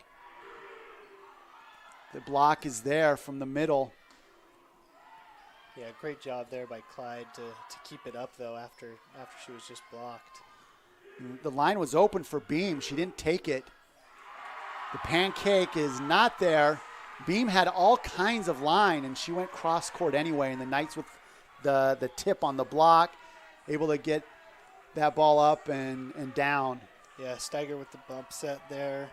S1: The block is there from the middle.
S2: Yeah, great job there by Clyde to keep it up, though, after she was just blocked.
S1: The line was open for Beam. She didn't take it. The pancake is not there. Beam had all kinds of line, and she went cross-court anyway, and the Knights with the tip on the block, able to get that ball up and down.
S2: Yeah, Steiger with the bump set there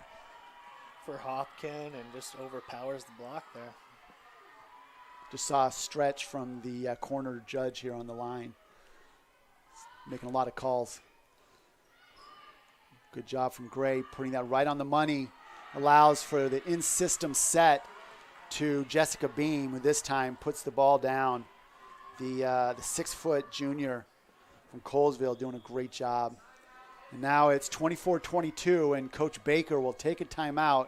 S2: for Hopkin and just overpowers the block there.
S1: Just saw a stretch from the corner judge here on the line. Making a lot of calls. Good job from Gray, putting that right on the money. Allows for the in-system set to Jessica Beam, who this time puts the ball down. The 6-foot junior from Colesville doing a great job. And now it's 24-22, and Coach Baker will take a timeout.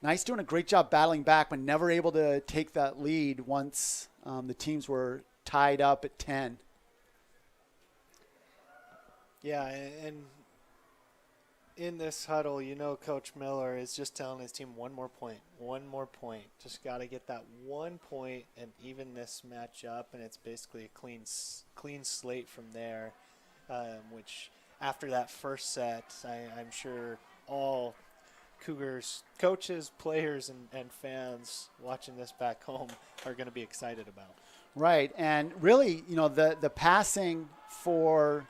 S1: Knights doing a great job battling back, but never able to take that lead once the teams were tied up at 10.
S2: Yeah, and in this huddle, you know Coach Miller is just telling his team one more point. Just got to get that 1 point and even this match up, and it's basically a clean slate from there, which after that first set, I'm sure all Cougars coaches, players, and fans watching this back home are going to be excited about.
S1: Right, and really, you know, the passing for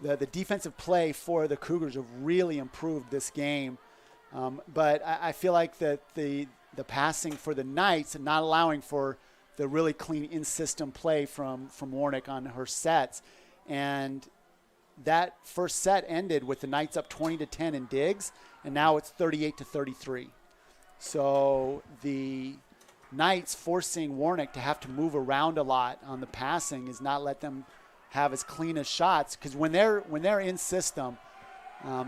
S1: the defensive play for the Cougars have really improved this game. But I feel like that the passing for the Knights and not allowing for the really clean in-system play from Warnick on her sets. And that first set ended with the Knights up 20-10 in digs, and now it's 38-33. So the Knights forcing Warnick to have to move around a lot on the passing is not let them have as clean as shots, because when they're in system,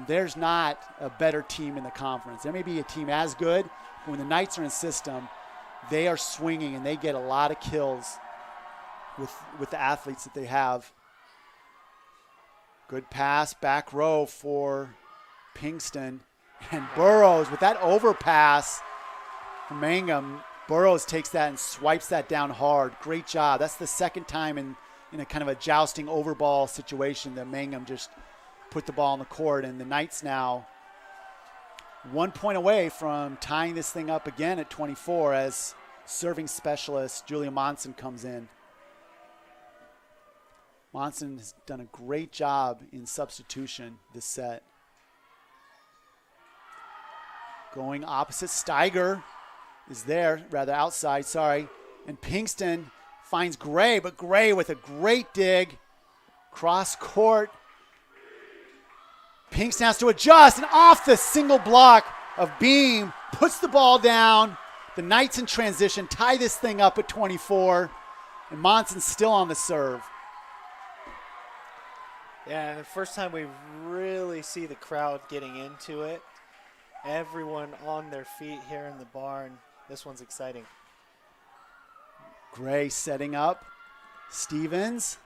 S1: there's not a better team in the conference. There may be a team as good, but when the Knights are in system, they are swinging and they get a lot of kills with the athletes that they have. Good pass, back row for Pinkston. And Burrows with that overpass from Mangum. Burrows takes that and swipes that down hard. Great job. That's the second time in a kind of a jousting overball situation that Mangum just put the ball on the court. And the Knights now 1 point away from tying this thing up again at 24 as serving specialist Julia Monson comes in. Monson has done a great job in substitution this set. Going opposite, Steiger is there, rather outside, sorry. And Pinkston finds Gray, but Gray with a great dig. Cross court. Pinkston has to adjust, and off the single block of Beam, puts the ball down. The Knights in transition tie this thing up at 24, and Monson's still on the serve.
S2: Yeah, the first time we really see the crowd getting into it. Everyone on their feet here in the barn. This one's exciting.
S1: Gray setting up. Stevens.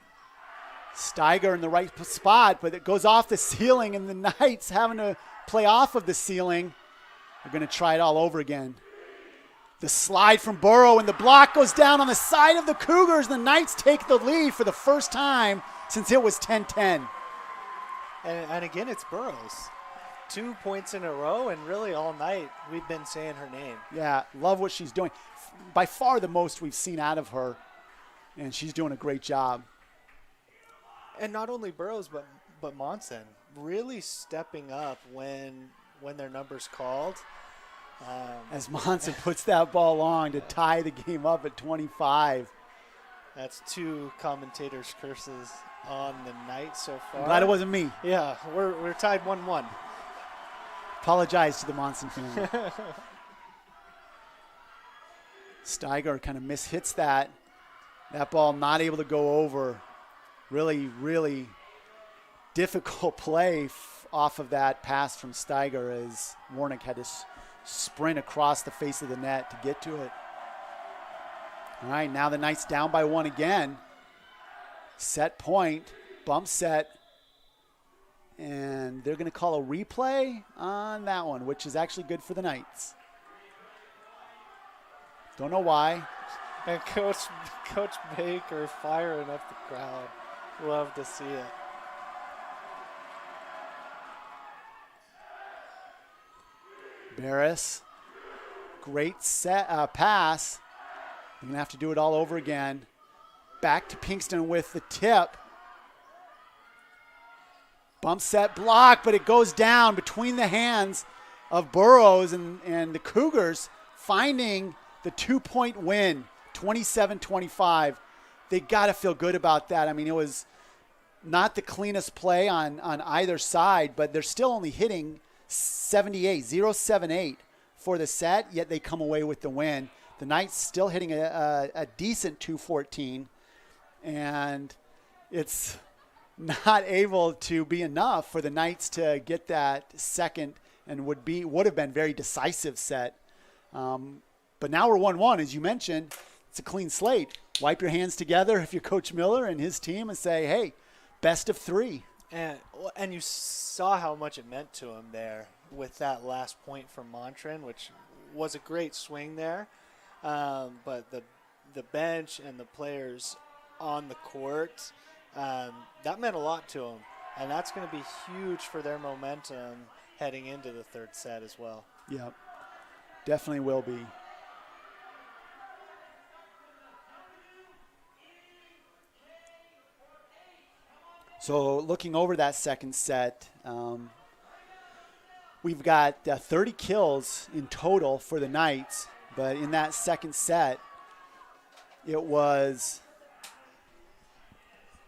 S1: Steiger in the right spot, but it goes off the ceiling, and the Knights having to play off of the ceiling. They're going to try it all over again. The slide from Burrow, and the block goes down on the side of the Cougars. The Knights take the lead for the first time since it was 10-10.
S2: And again, it's Burrows. 2 points in a row, and really all night we've been saying her name.
S1: Yeah, love what she's doing. By far the most we've seen out of her, and she's doing a great job.
S2: And not only Burrows, but Monson really stepping up when their number's called.
S1: As Monson puts that ball long to tie the game up at 25.
S2: That's 2 commentators' curses on the night so far.
S1: I'm glad it wasn't me.
S2: Yeah, we're tied 1-1.
S1: Apologize to the Monson family. Steiger kind of mishits that. That ball not able to go over. Really, really difficult play off of that pass from Steiger as Warnick had to sprint across the face of the net to get to it. All right, now the Knights down by 1 again. Set point, bump set. And they're going to call a replay on that one, which is actually good for the Knights. Don't know why.
S2: And Coach Baker firing up the crowd. Love to see it.
S1: Barris, great pass. They're going to have to do it all over again. Back to Pinkston with the tip. Bump set block, but it goes down between the hands of Burrows and the Cougars finding the 2-point win, 27-25. They got to feel good about that. I mean, it was not the cleanest play on either side, but they're still only hitting 0.78 for the set, yet they come away with the win. The Knights still hitting a decent 214, and it's not able to be enough for the Knights to get that second and would have been very decisive set. But now we're 1-1, as you mentioned. It's a clean slate. Wipe your hands together if you're Coach Miller and his team and say, hey, best of 3.
S2: And you saw how much it meant to him there with that last point from Montran, which was a great swing there. But the bench and the players on the court, that meant a lot to them. And that's going to be huge for their momentum heading into the third set as well.
S1: Yep, definitely will be. So looking over that second set, we've got 30 kills in total for the Knights, but in that second set, it was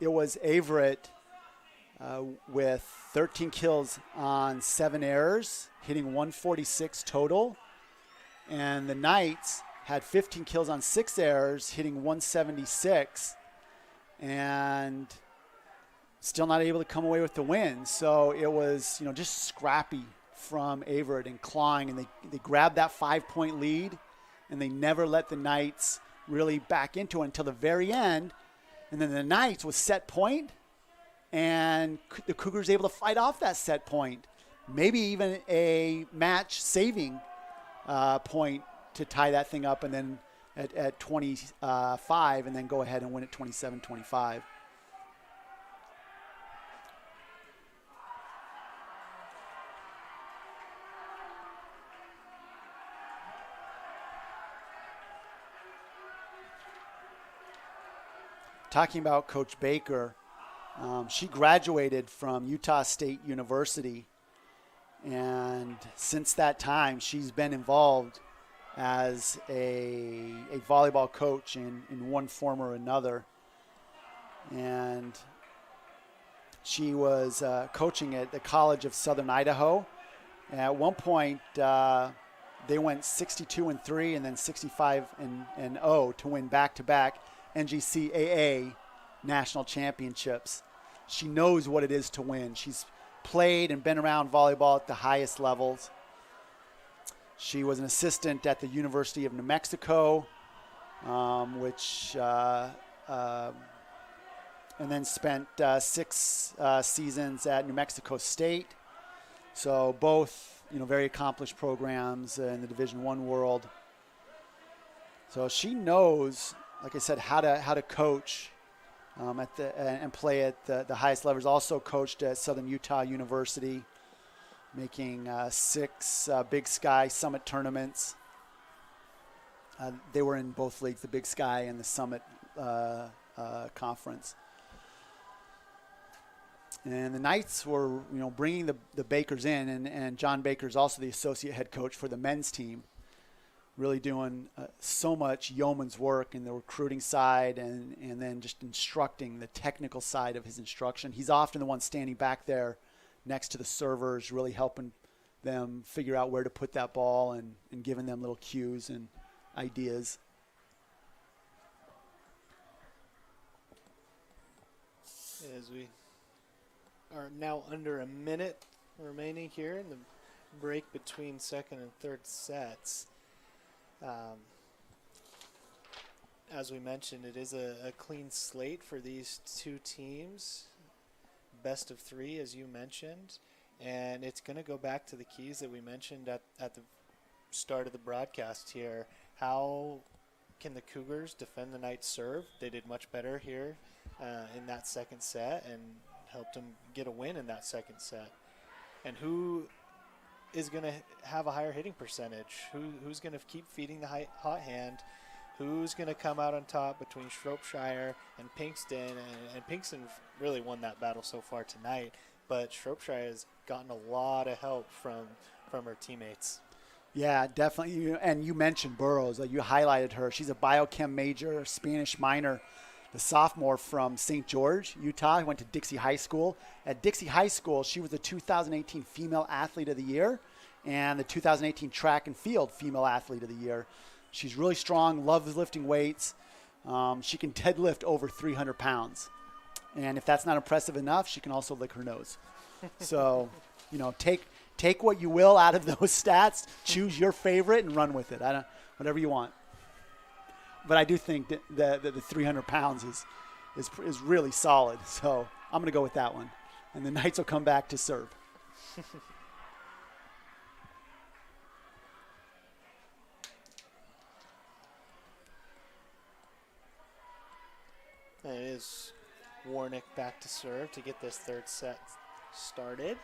S1: Averett with 13 kills on 7 errors, hitting 146 total, and the Knights had 15 kills on 6 errors, hitting 176, and still not able to come away with the win. So it was, just scrappy from Averett and clawing, and they grabbed that 5-point lead, and they never let the Knights really back into it until the very end. And then the Knights was set point, and the Cougars able to fight off that set point. maybe even a match-saving point to tie that thing up, and then at 25, and then go ahead and win it 27-25. Talking about Coach Baker, she graduated from Utah State University, and since that time she's been involved as a volleyball coach in one form or another. And she was coaching at the College of Southern Idaho. And at one point, they went 62-3 and then 65-0 to win back-to-back NGCAA national championships. She knows what it is to win. She's played and been around volleyball at the highest levels. She was an assistant at the University of New Mexico, and then spent 6 seasons at New Mexico State. So both, very accomplished programs in the Division I world. So she knows, like I said, how to coach and play at the highest levels. Also coached at Southern Utah University, making 6 Big Sky Summit tournaments. They were in both leagues, the Big Sky and the Summit conference. And the Knights were, bringing the Bakers in, and John Baker's also the associate head coach for the men's team, really doing so much yeoman's work in the recruiting side and then just instructing the technical side of his instruction. He's often the one standing back there next to the servers, really helping them figure out where to put that ball and giving them little cues and ideas.
S2: As we are now under a minute remaining here in the break between second and third sets. As we mentioned, it is a clean slate for these two teams. Best of 3, as you mentioned. And it's going to go back to the keys that we mentioned at the start of the broadcast here. How can the Cougars defend the Knights' serve? They did much better here in that second set and helped them get a win in that second set. And who is going to have a higher hitting percentage? Who's going to keep feeding the hot hand? Who's going to come out on top between Shropshire and Pinkston? And Pinkston really won that battle so far tonight, but Shropshire has gotten a lot of help from her teammates.
S1: Yeah, definitely. And you mentioned Burrows. You highlighted her. She's a biochem major, Spanish minor, the sophomore from St. George, Utah. Went to Dixie High School. At Dixie High School, she was the 2018 Female Athlete of the Year and the 2018 Track and Field Female Athlete of the Year. She's really strong, loves lifting weights. She can deadlift over 300 pounds. And if that's not impressive enough, she can also lick her nose. So, take what you will out of those stats, choose your favorite, and run with it. Whatever you want. But I do think that the 300 pounds is really solid. So I'm going to go with that one. And the Knights will come back to serve.
S2: And it is Warnick back to serve to get this third set started.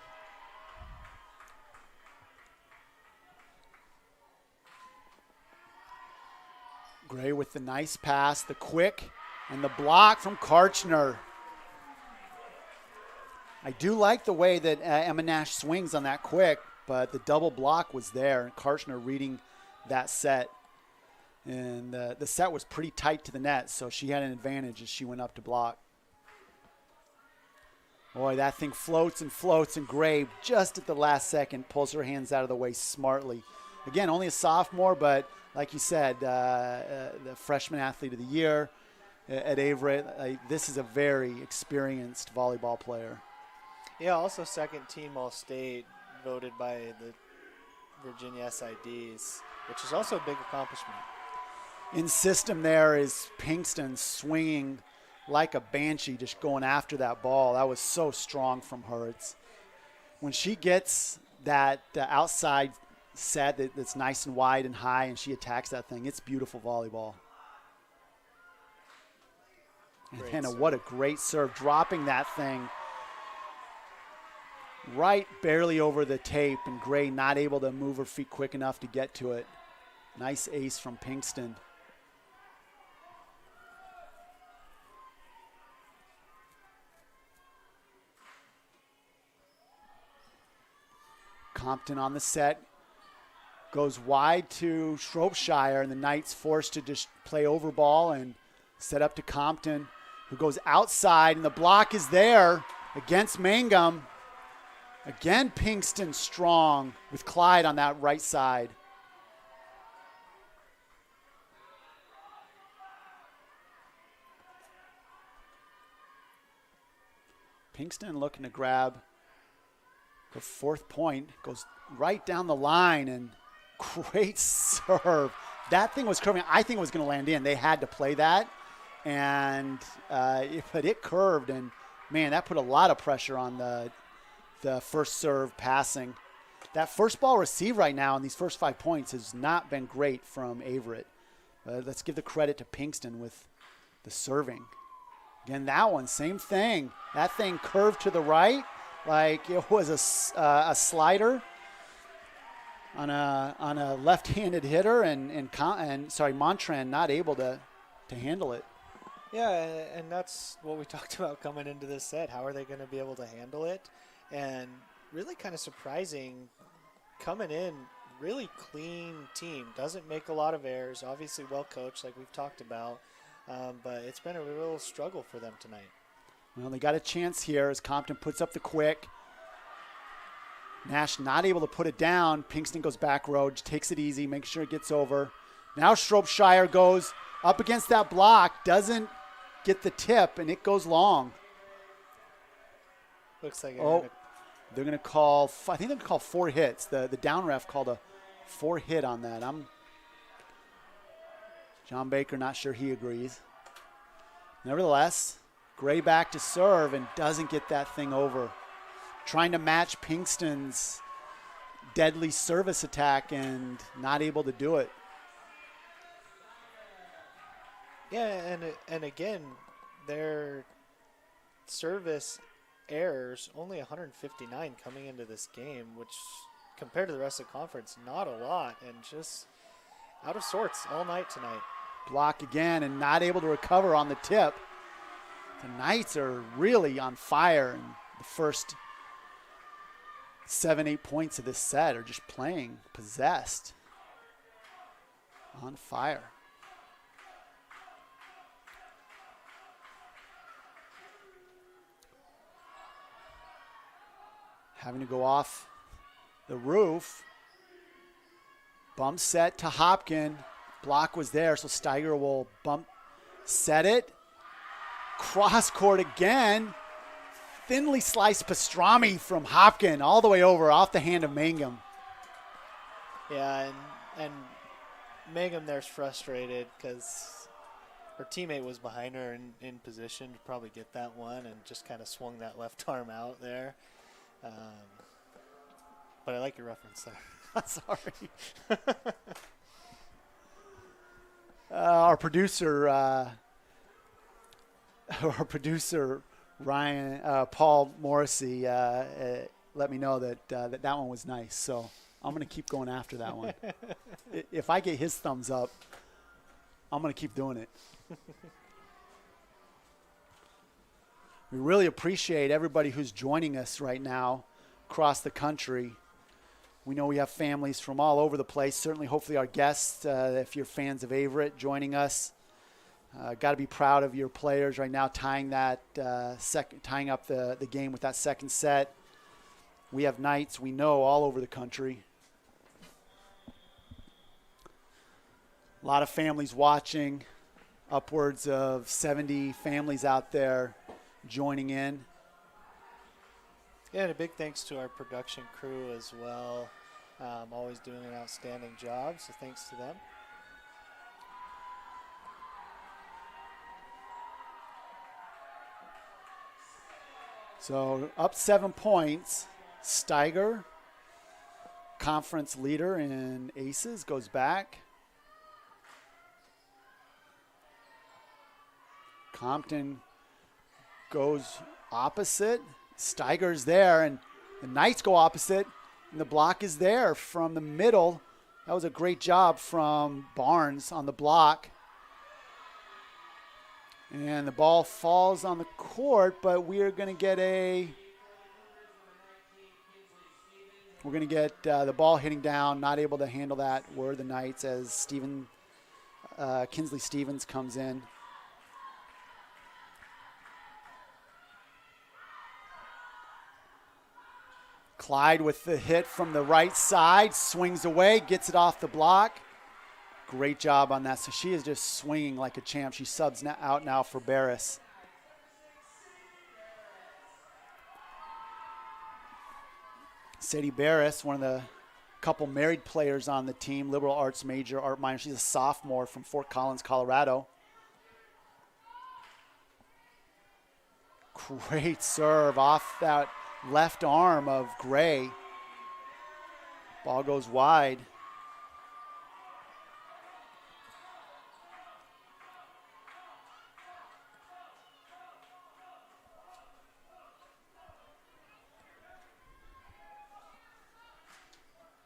S1: Gray with the nice pass, the quick, and the block from Karchner. I do like the way that Emma Nash swings on that quick, but the double block was there, and Karchner reading that set. And the set was pretty tight to the net, so she had an advantage as she went up to block. Boy, that thing floats, and Gray just at the last second pulls her hands out of the way smartly. Again, only a sophomore, but like you said, the freshman athlete of the year at Averett. This is a very experienced volleyball player.
S2: Yeah, also second team All-State voted by the Virginia SIDs, which is also a big accomplishment.
S1: In system there is Pinkston swinging like a banshee, just going after that ball. That was so strong from her. When she gets that outside set that's nice and wide and high, and she attacks that thing. It's beautiful volleyball. And what a great serve, dropping that thing right barely over the tape, and Gray not able to move her feet quick enough to get to it. Nice ace from Pinkston. Compton on the set, goes wide to Shropshire, and the Knights forced to just play over ball and set up to Compton, who goes outside, and the block is there against Mangum. Again, Pinkston strong with Clyde on that right side. Pinkston looking to grab the 4th point, goes right down the line, and great serve. That thing was curving. I think it was going to land in. They had to play that, and but it curved, and man, that put a lot of pressure on the first serve passing. That first ball received right now in these first 5 points has not been great from Averett. Let's give the credit to Pinkston with the serving. Again, that one, same thing. That thing curved to the right like it was a slider on a left-handed hitter, and Montran not able to handle it.
S2: Yeah, and that's what we talked about coming into this set. How are they going to be able to handle it? And really kind of surprising, coming in, really clean team. Doesn't make a lot of errors. Obviously well coached, like we've talked about. But it's been a real struggle for them tonight.
S1: Well, they got a chance here as Compton puts up the quick. Nash not able to put it down. Pinkston goes back row, just takes it easy, makes sure it gets over. Now Shropshire goes up against that block, doesn't get the tip, and it goes long.
S2: Looks like
S1: they're going to call, I think they're going to call 4 hits. The down ref called a 4 hit on that. John Baker not sure he agrees. Nevertheless, Gray back to serve and doesn't get that thing over. Trying to match Pinkston's deadly service attack and not able to do it.
S2: Yeah, and again, their service errors, only 159 coming into this game, which compared to the rest of the conference, not a lot, and just out of sorts all night tonight.
S1: Block again and not able to recover on the tip. The Knights are really on fire, and the first 7-8 points of this set are just playing possessed. On fire. Having to go off the roof. Bump set to Hopkin. Block was there, so Steiger will bump set it. Cross court again. Thinly sliced pastrami from Hopkin all the way over off the hand of Mangum.
S2: Yeah, and Mangum there's frustrated because her teammate was behind her in position to probably get that one and just kind of swung that left arm out there. But I like your reference there.
S1: Sorry. Our producer Ryan Paul Morrissey let me know that that one was nice, so I'm going to keep going after that one. If I get his thumbs up, I'm going to keep doing it. We really appreciate everybody who's joining us right now across the country. We know we have families from all over the place. Certainly, hopefully our guests, if you're fans of Averett, joining us. Got to be proud of your players right now, tying up the game with that second set. We have Knights, we know, all over the country. A lot of families watching, upwards of 70 families out there joining in.
S2: Yeah, and a big thanks to our production crew as well. Always doing an outstanding job, so thanks to them.
S1: So up 7 points. Steiger conference leader in aces, goes back. Compton goes opposite. Steiger's there, and the Knights go opposite, and the block is there from the middle. That was a great job from Barnes on the block. And the ball falls on the court, but we're going to get the ball hitting down, not able to handle that were the Knights as Kinsley Stevens comes in. Clyde with the hit from the right side, swings away, gets it off the block. Great job on that. So she is just swinging like a champ. She subs out now for Barris. Sadie Barris, one of the couple married players on the team, liberal arts major, art minor. She's a sophomore from Fort Collins, Colorado. Great serve off that left arm of Gray. Ball goes wide.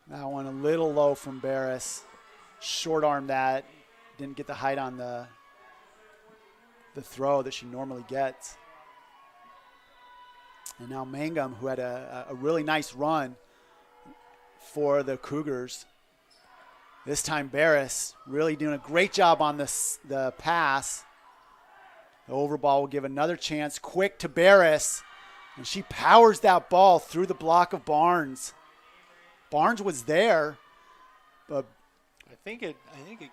S1: That one a little low from Barris. Short arm that. Didn't get the height on the throw that she normally gets. And now Mangum, who had a really nice run for the Cougars. This time Barris really doing a great job on the pass. The overball will give another chance. Quick to Barris. And she powers that ball through the block of Barnes. Barnes was there, but
S2: I think it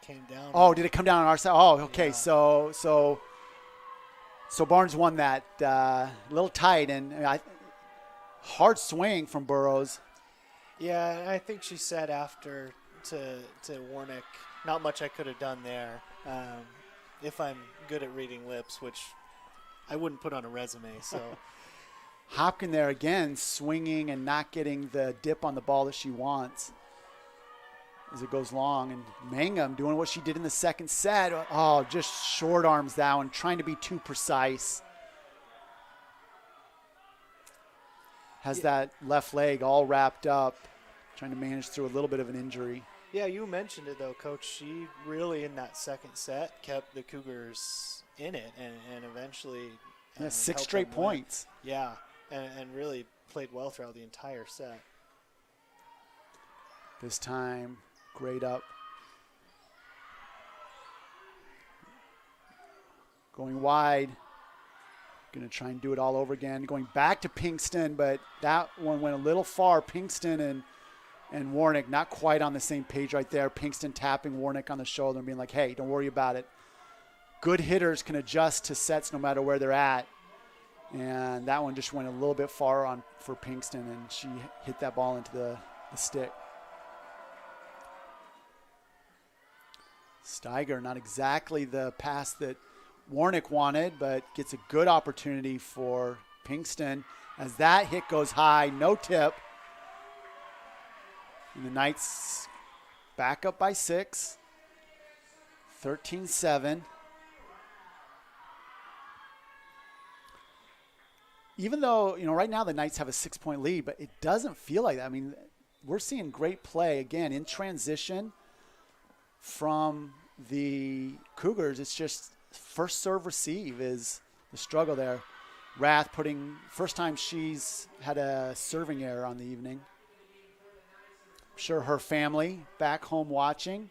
S2: came down.
S1: Oh, did it come down on our side? Oh, okay.
S2: Yeah.
S1: So Barnes won that. A little tight and hard swing from Burrows.
S2: Yeah, I think she said after to Warnick, not much I could have done there. If I'm good at reading lips, which I wouldn't put on a resume, so.
S1: Hopkin there again, swinging and not getting the dip on the ball that she wants as it goes long. And Mangum doing what she did in the second set. Oh, just short arms that one, trying to be too precise. Has that left leg all wrapped up, trying to manage through a little bit of an injury.
S2: Yeah, you mentioned it, though, Coach. She really, in that second set, kept the Cougars in it and eventually
S1: 6 straight points.
S2: Yeah. And really played well throughout the entire set.
S1: This time, grade up. Going wide. Going to try and do it all over again. Going back to Pinkston, but that one went a little far. Pinkston and Warnick not quite on the same page right there. Pinkston tapping Warnick on the shoulder and being like, hey, don't worry about it. Good hitters can adjust to sets no matter where they're at. And that one just went a little bit far for Pinkston, and she hit that ball into the stick. Steiger, not exactly the pass that Warnick wanted, but gets a good opportunity for Pinkston as that hit goes high, no tip. And the Knights back up by 6, 13-7. Even though, right now the Knights have a 6-point lead, but it doesn't feel like that. I mean, we're seeing great play, again, in transition from the Cougars. It's just first serve receive is the struggle there. Rath first time she's had a serving error on the evening. I'm sure her family back home watching.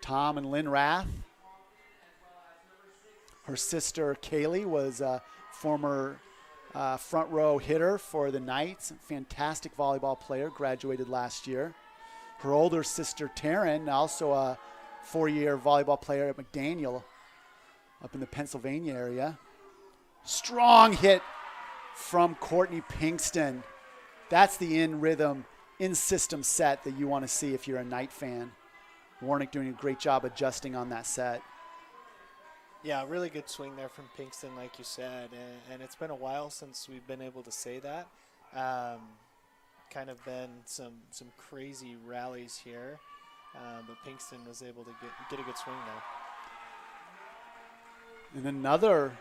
S1: Tom and Lynn Rath. Her sister Kaylee was a former front row hitter for the Knights, fantastic volleyball player, graduated last year. Her older sister Taryn, also a 4-year volleyball player at McDaniel up in the Pennsylvania area. Strong hit from Courtney Pinkston. That's the in-rhythm, in-system set that you want to see if you're a Knight fan. Warnick doing a great job adjusting on that set.
S2: Yeah, really good swing there from Pinkston, like you said, and it's been a while since we've been able to say that. kind of been some crazy rallies here, but Pinkston was able to get a good swing there.
S1: And another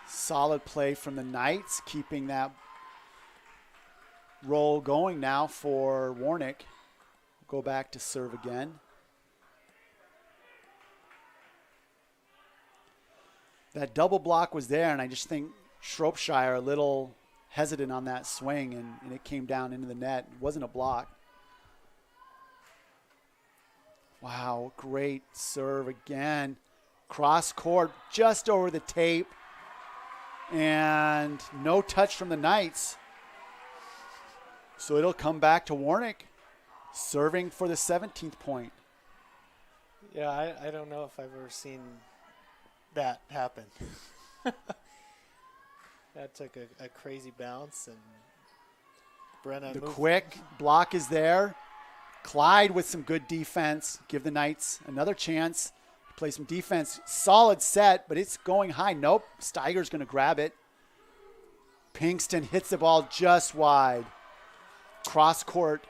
S1: solid play from the Knights, keeping that roll going now for Warnick. Go back to serve again. That double block was there, and I just think Shropshire a little hesitant on that swing, and it came down into the net. It wasn't a block. Wow, great serve again. Cross court, just over the tape, and no touch from the Knights. So it'll come back to Warnick, serving for the 17th point.
S2: Yeah, I don't know if I've ever seen that happen. That took a crazy bounce, and Brenna
S1: The
S2: moved.
S1: quick block is there. Clyde with some good defense. Give the Knights another chance. Play some defense. Solid set, but it's going high. Nope. Steiger's going to grab it. Pinkston hits the ball just wide. Cross court.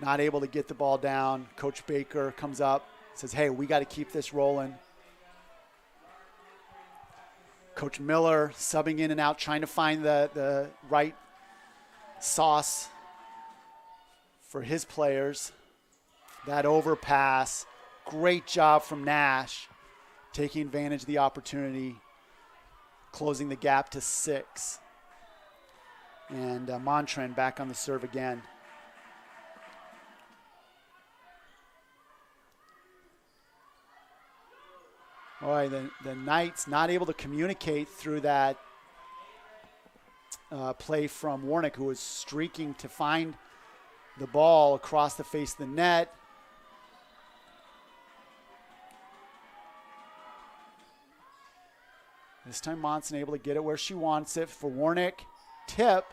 S1: Not able to get the ball down. Coach Baker comes up. Says, hey, we got to keep this rolling. Coach Miller subbing in and out, trying to find the right sauce for his players. That overpass. Great job from Nash, taking advantage of the opportunity, closing the gap to 6. And Montren back on the serve again. All right, the Knights not able to communicate through that play from Warnick, who was streaking to find the ball across the face of the net. This time Monson able to get it where she wants it for Warnick. Tip.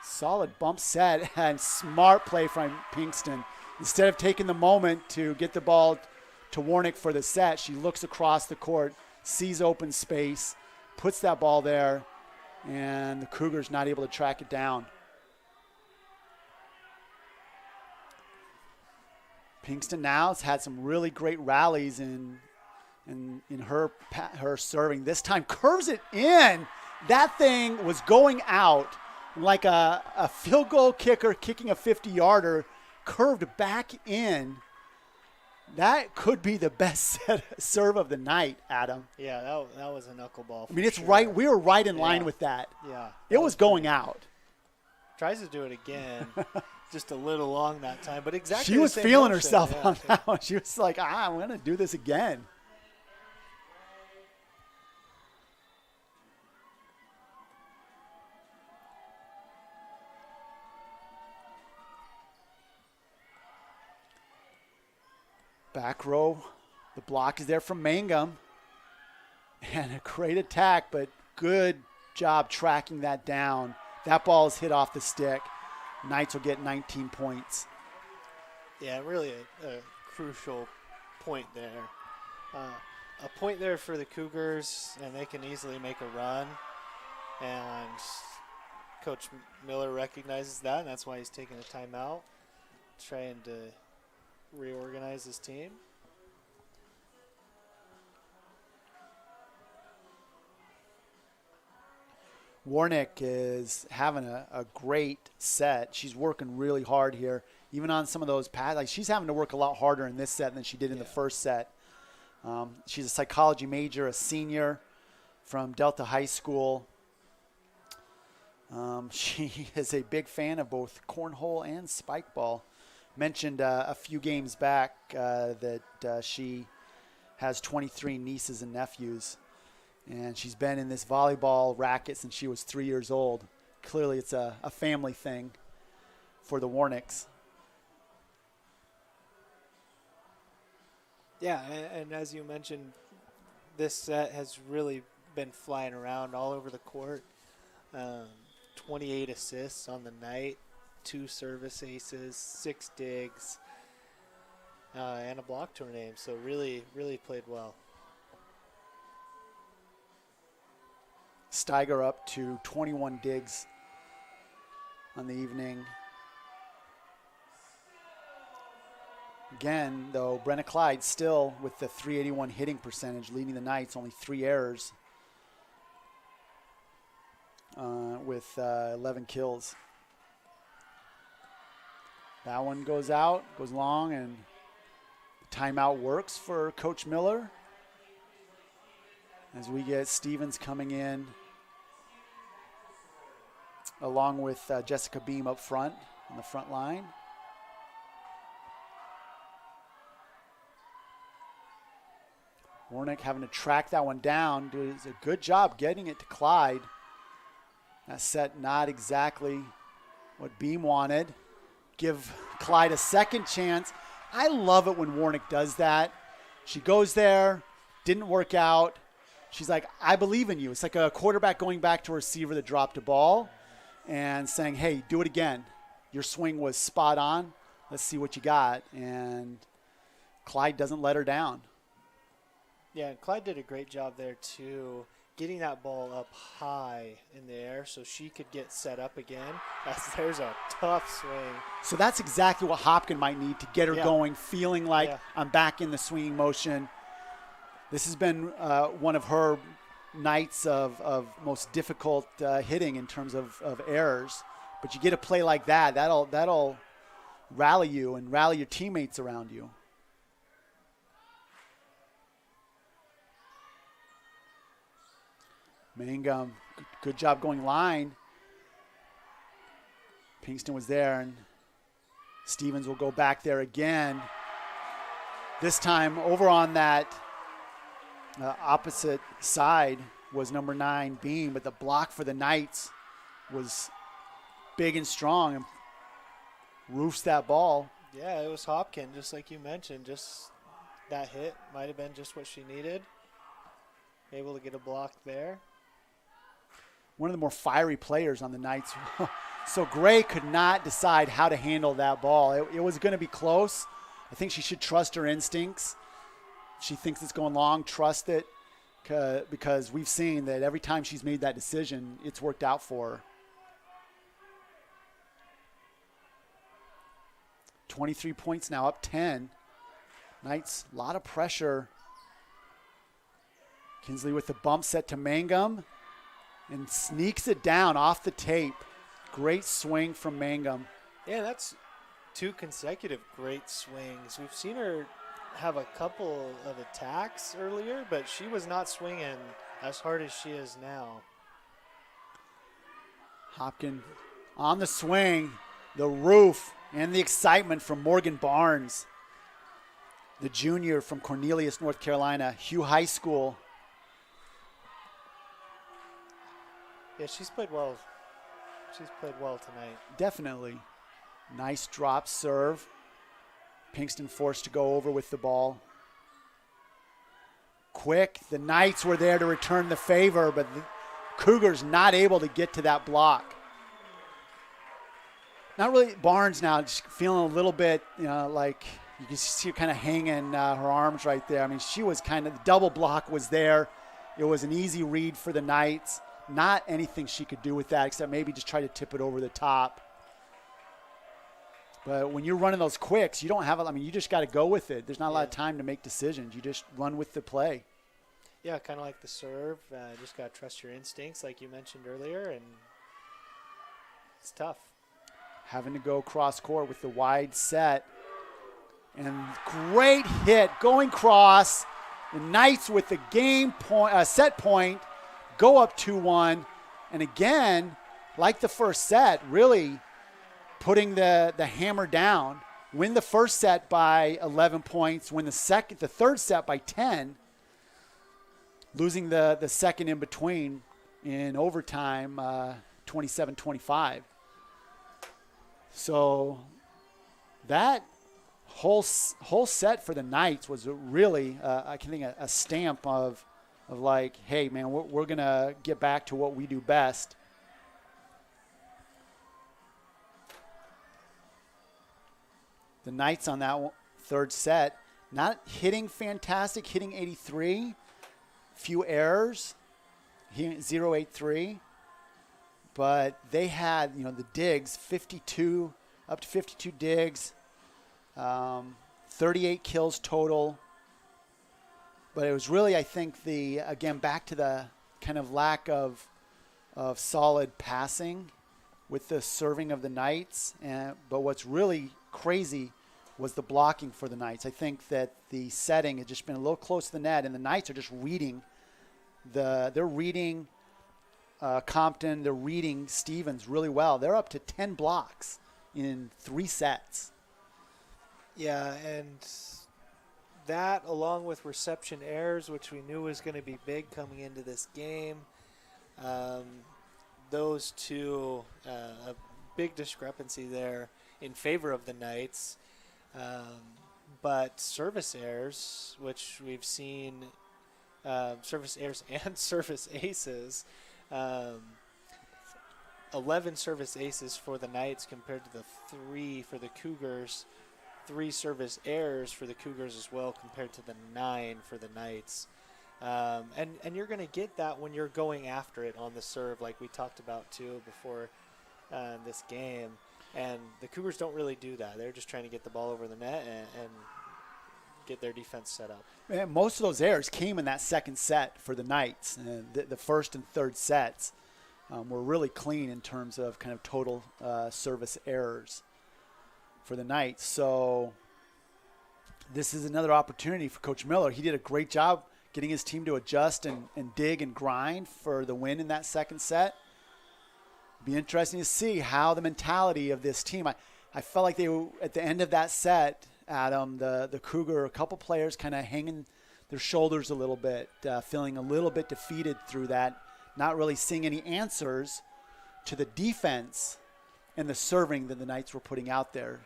S1: Solid bump set and smart play from Pinkston. Instead of taking the moment to get the ball to Warnick for the set, she looks across the court, sees open space, puts that ball there, and the Cougars not able to track it down. Pinkston now has had some really great rallies in her serving. This time curves it in. That thing was going out like a field goal kicker kicking a 50-yarder, curved back in. That could be the best serve of the night, Adam.
S2: Yeah, that was a knuckleball.
S1: I mean, it's
S2: sure.
S1: right. We were right in line with that.
S2: Yeah.
S1: It was going out.
S2: Tries to do it again. Just a little long that time, but exactly
S1: She
S2: the
S1: was
S2: same
S1: feeling
S2: motion.
S1: herself
S2: Yeah.
S1: on that one. She was like, I'm going to do this again. Back row. The block is there from Mangum. And a great attack, but good job tracking that down. That ball is hit off the stick. Knights will get 19 points.
S2: Yeah, really a crucial point there. A point there for the Cougars, and they can easily make a run. And Coach Miller recognizes that, and that's why he's taking a timeout, trying to reorganize his team.
S1: Warnick is having a great set. She's working really hard here, even on some of those pads. Like, she's having to work a lot harder in this set than she did in the first set. She's a psychology major, a senior from Delta High School. She is a big fan of both cornhole and spike ball. Mentioned a few games back that she has 23 nieces and nephews. And she's been in this volleyball racket since she was 3 years old. Clearly it's a family thing for the Warnicks.
S2: Yeah, and as you mentioned, this set has really been flying around all over the court. 28 assists on the night, 2 service aces, 6 digs, and a block to her name. So really, really played well.
S1: Steiger up to 21 digs on the evening. Again, though, Brenna Clyde still with the .381 hitting percentage, leading the Knights, only 3 errors with 11 kills. That one goes out, goes long, and the timeout works for Coach Miller as we get Stevens coming in along with Jessica Beam up front on the front line. Warnick having to track that one down. Does a good job getting it to Clyde. That set not exactly what Beam wanted. Give Clyde a second chance. I love it when Warnick does that. She goes there, didn't work out. She's like, I believe in you. It's like a quarterback going back to a receiver that dropped a ball and saying, hey, do it again. Your swing was spot on. Let's see what you got. And Clyde doesn't let her down.
S2: Yeah, and Clyde did a great job there, too, getting that ball up high in the air so she could get set up again. There's a tough swing.
S1: So that's exactly what Hopkin might need to get her going, feeling like I'm back in the swinging motion. This has been one of her nights of most difficult hitting in terms of errors. But you get a play like that, that'll rally you and rally your teammates around you. Mangum, good job going line. Pinkston was there, and Stevens will go back there again. This time over on that opposite side was number 9, Beam, but the block for the Knights was big and strong and roofs that ball.
S2: Yeah, it was Hopkin, just like you mentioned. Just that hit might have been just what she needed. Able to get a block there.
S1: One of the more fiery players on the Knights. So Gray could not decide how to handle that ball. It was going to be close. I think she should trust her instincts. She thinks it's going long, trust it, because we've seen that every time she's made that decision, it's worked out for her. 23 points now, up 10. Knights, a lot of pressure. Kinsley with the bump set to Mangum and sneaks it down off the tape. Great swing from Mangum.
S2: Yeah, that's 2 consecutive great swings. We've seen her have a couple of attacks earlier, but she was not swinging as hard as she is now.
S1: Hopkin on the swing, the roof, and the excitement from Morgan Barnes, the junior from Cornelius, North Carolina, Hugh High School.
S2: Yeah, she's played well. She's played well tonight.
S1: Definitely. Nice drop serve. Pinkston forced to go over with the ball. Quick. The Knights were there to return the favor, but the Cougars not able to get to that block. Not really. Barnes now just feeling a little bit, like you can see her kind of hanging her arms right there. I mean, she was kind of, the double block was there. It was an easy read for the Knights. Not anything she could do with that except maybe just try to tip it over the top. But when you're running those quicks, you don't have, you just got to go with it. There's not a lot of time to make decisions. You just run with the play.
S2: Yeah, kind of like the serve. Just got to trust your instincts like you mentioned earlier, and it's tough.
S1: Having to go cross court with the wide set. And great hit going cross. The Knights with the game point, set point. Go up 2-1, and again, like the first set, really putting the hammer down. Win the first set by 11 points, win the third set by 10, losing the second in between in overtime, 27-25. So that whole set for the Knights was really, I can think, a stamp of like, hey, man, we're going to get back to what we do best. The Knights on that third set, not hitting fantastic, hitting 83, few errors. he 0.83. But they had, the digs, 52, up to 52 digs, 38 kills total. But it was really, I think, again, back to the kind of lack of solid passing with the serving of the Knights. But what's really crazy was the blocking for the Knights. I think that the setting had just been a little close to the net, and the Knights are just reading Compton, they're reading Stevens really well. They're up to 10 blocks in 3 sets.
S2: Yeah, and that along with reception errors, which we knew was going to be big coming into this game, those two, a big discrepancy there in favor of the Knights. But service errors, which we've seen, service errors and service aces, 11 service aces for the Knights compared to the 3 for the Cougars. 3 service errors for the Cougars as well compared to the 9 for the Knights. And you're going to get that when you're going after it on the serve, like we talked about too before this game. And the Cougars don't really do that. They're just trying to get the ball over the net and get their defense set up.
S1: And most of those errors came in that second set for the Knights. The first and third sets were really clean in terms of kind of total service errors for the Knights. So this is another opportunity for Coach Miller. He did a great job getting his team to adjust and dig and grind for the win in that second set. Be interesting to see how the mentality of this team. I felt like they were at the end of that set, Adam, the Cougar, a couple players kind of hanging their shoulders a little bit, feeling a little bit defeated through that, not really seeing any answers to the defense and the serving that the Knights were putting out there.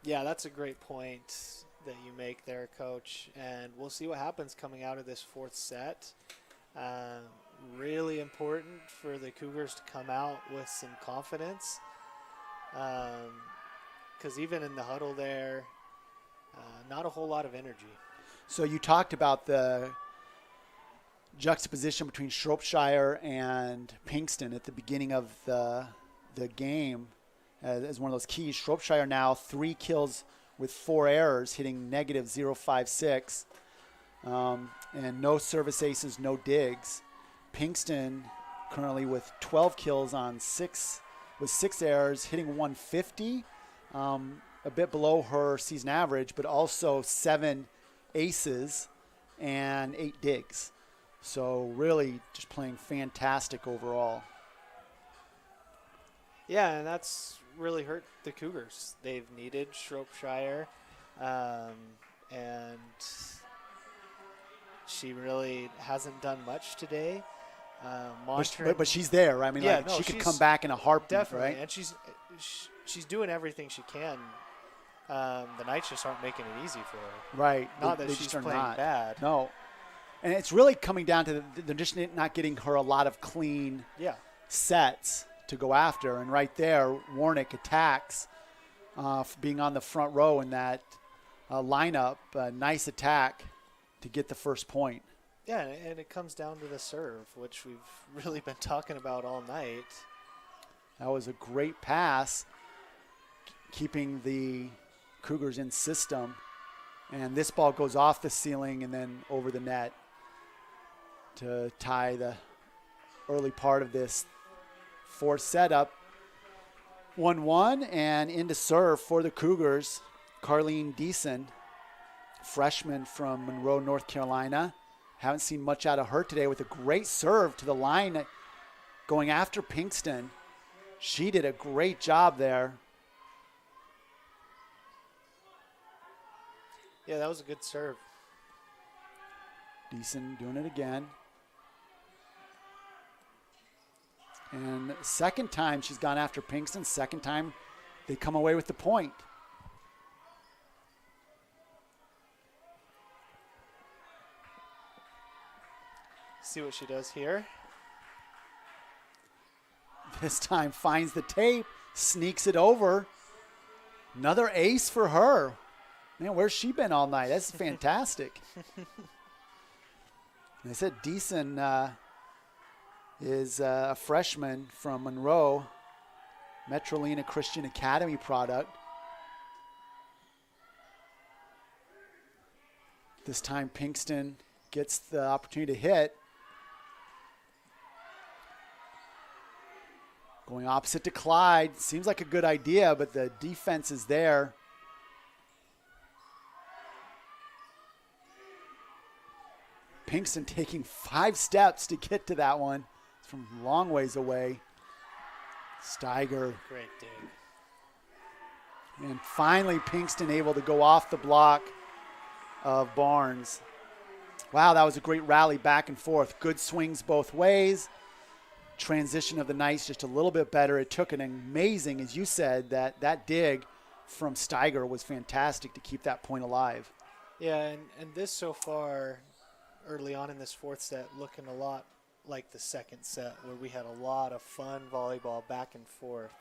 S2: Yeah, that's a great point that you make there, Coach. And we'll see what happens coming out of this fourth set. Really important for the Cougars to come out with some confidence. Because even in the huddle there, not a whole lot of energy.
S1: So you talked about the juxtaposition between Shropshire and Pinkston at the beginning of the game as one of those keys. Shropshire now 3 kills with 4 errors, hitting negative 0.56, and no service aces, no digs. Pinkston currently with 12 kills on 6 errors, hitting 150. A bit below her season average, but also 7 aces and 8 digs. So really just playing fantastic overall.
S2: Yeah, and that's really hurt the Cougars. They've needed Shropshire, and she really hasn't done much today.
S1: But she's there. I mean, yeah, she could come back in a heartbeat,
S2: definitely,
S1: right?
S2: And she's doing everything she can. The Knights just aren't making it easy for her.
S1: Right.
S2: Not that she's playing bad.
S1: No. And it's really coming down to they're just not getting her a lot of clean sets to go after. And right there, Warnick attacks, being on the front row in that lineup. Nice attack to get the first point.
S2: Yeah, and it comes down to the serve, which we've really been talking about all night.
S1: That was a great pass, keeping the Cougars in system. And this ball goes off the ceiling and then over the net to tie the early part of this fourth setup. 1-1 and into serve for the Cougars, Carlene Deason, freshman from Monroe, North Carolina. Haven't seen much out of her today with a great serve to the line going after Pinkston. She did a great job there.
S2: Yeah, that was a good serve.
S1: Deason doing it again. And second time she's gone after Pinkston. Second time they come away with the point.
S2: See what she does here.
S1: This time finds the tape, sneaks it over. Another ace for her. Man, where's she been all night? That's fantastic. And I said Deason is a freshman from Monroe, Metrolina Christian Academy product. This time Pinkston gets the opportunity to hit. Going opposite to Clyde. Seems like a good idea, but the defense is there. Pinkston taking 5 steps to get to that one. It's from a long ways away. Steiger.
S2: Great dig.
S1: And finally, Pinkston able to go off the block of Barnes. Wow, that was a great rally back and forth. Good swings both ways. Transition of the nights just a little bit better. It took an amazing, as you said, that dig from Steiger was fantastic to keep that point alive.
S2: Yeah, and this so far, early on in this fourth set, looking a lot like the second set, where we had a lot of fun volleyball back and forth.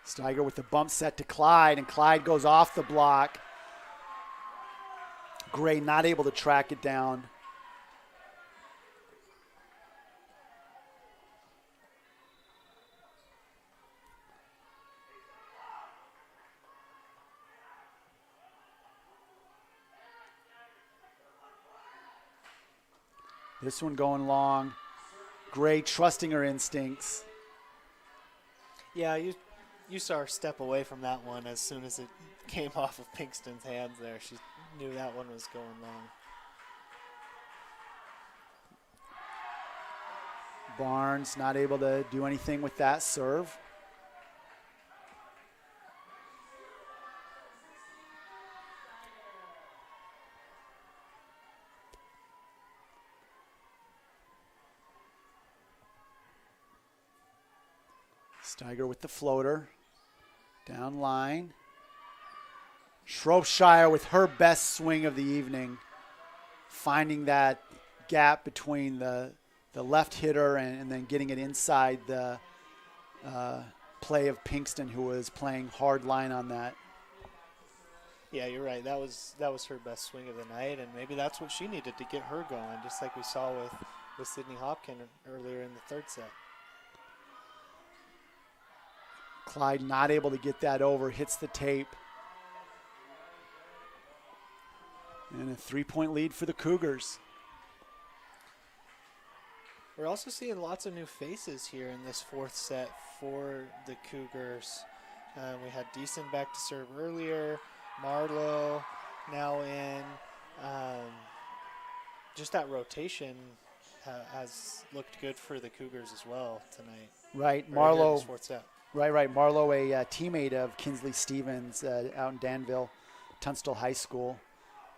S1: Steiger with the bump set to Clyde, and Clyde goes off the block. Gray not able to track it down. This one going long. Gray trusting her instincts.
S2: Yeah, you saw her step away from that one as soon as it came off of Pinkston's hands there. She knew that one was going long.
S1: Barnes not able to do anything with that serve. Steiger with the floater. Down line. Shropshire with her best swing of the evening. Finding that gap between the left hitter and then getting it inside the play of Pinkston, who was playing hard line on that.
S2: Yeah, you're right. That was her best swing of the night, and maybe that's what she needed to get her going, just like we saw with Sydney Hopkins earlier in the third set.
S1: Clyde not able to get that over, hits the tape. And a 3-point lead for the Cougars.
S2: We're also seeing lots of new faces here in this fourth set for the Cougars. We had Deason back to serve earlier. Marlowe now in. Just that rotation has looked good for the Cougars as well tonight.
S1: Right, Marlowe. Right. Marlowe, a teammate of Kinsley Stevens out in Danville, Tunstall High School.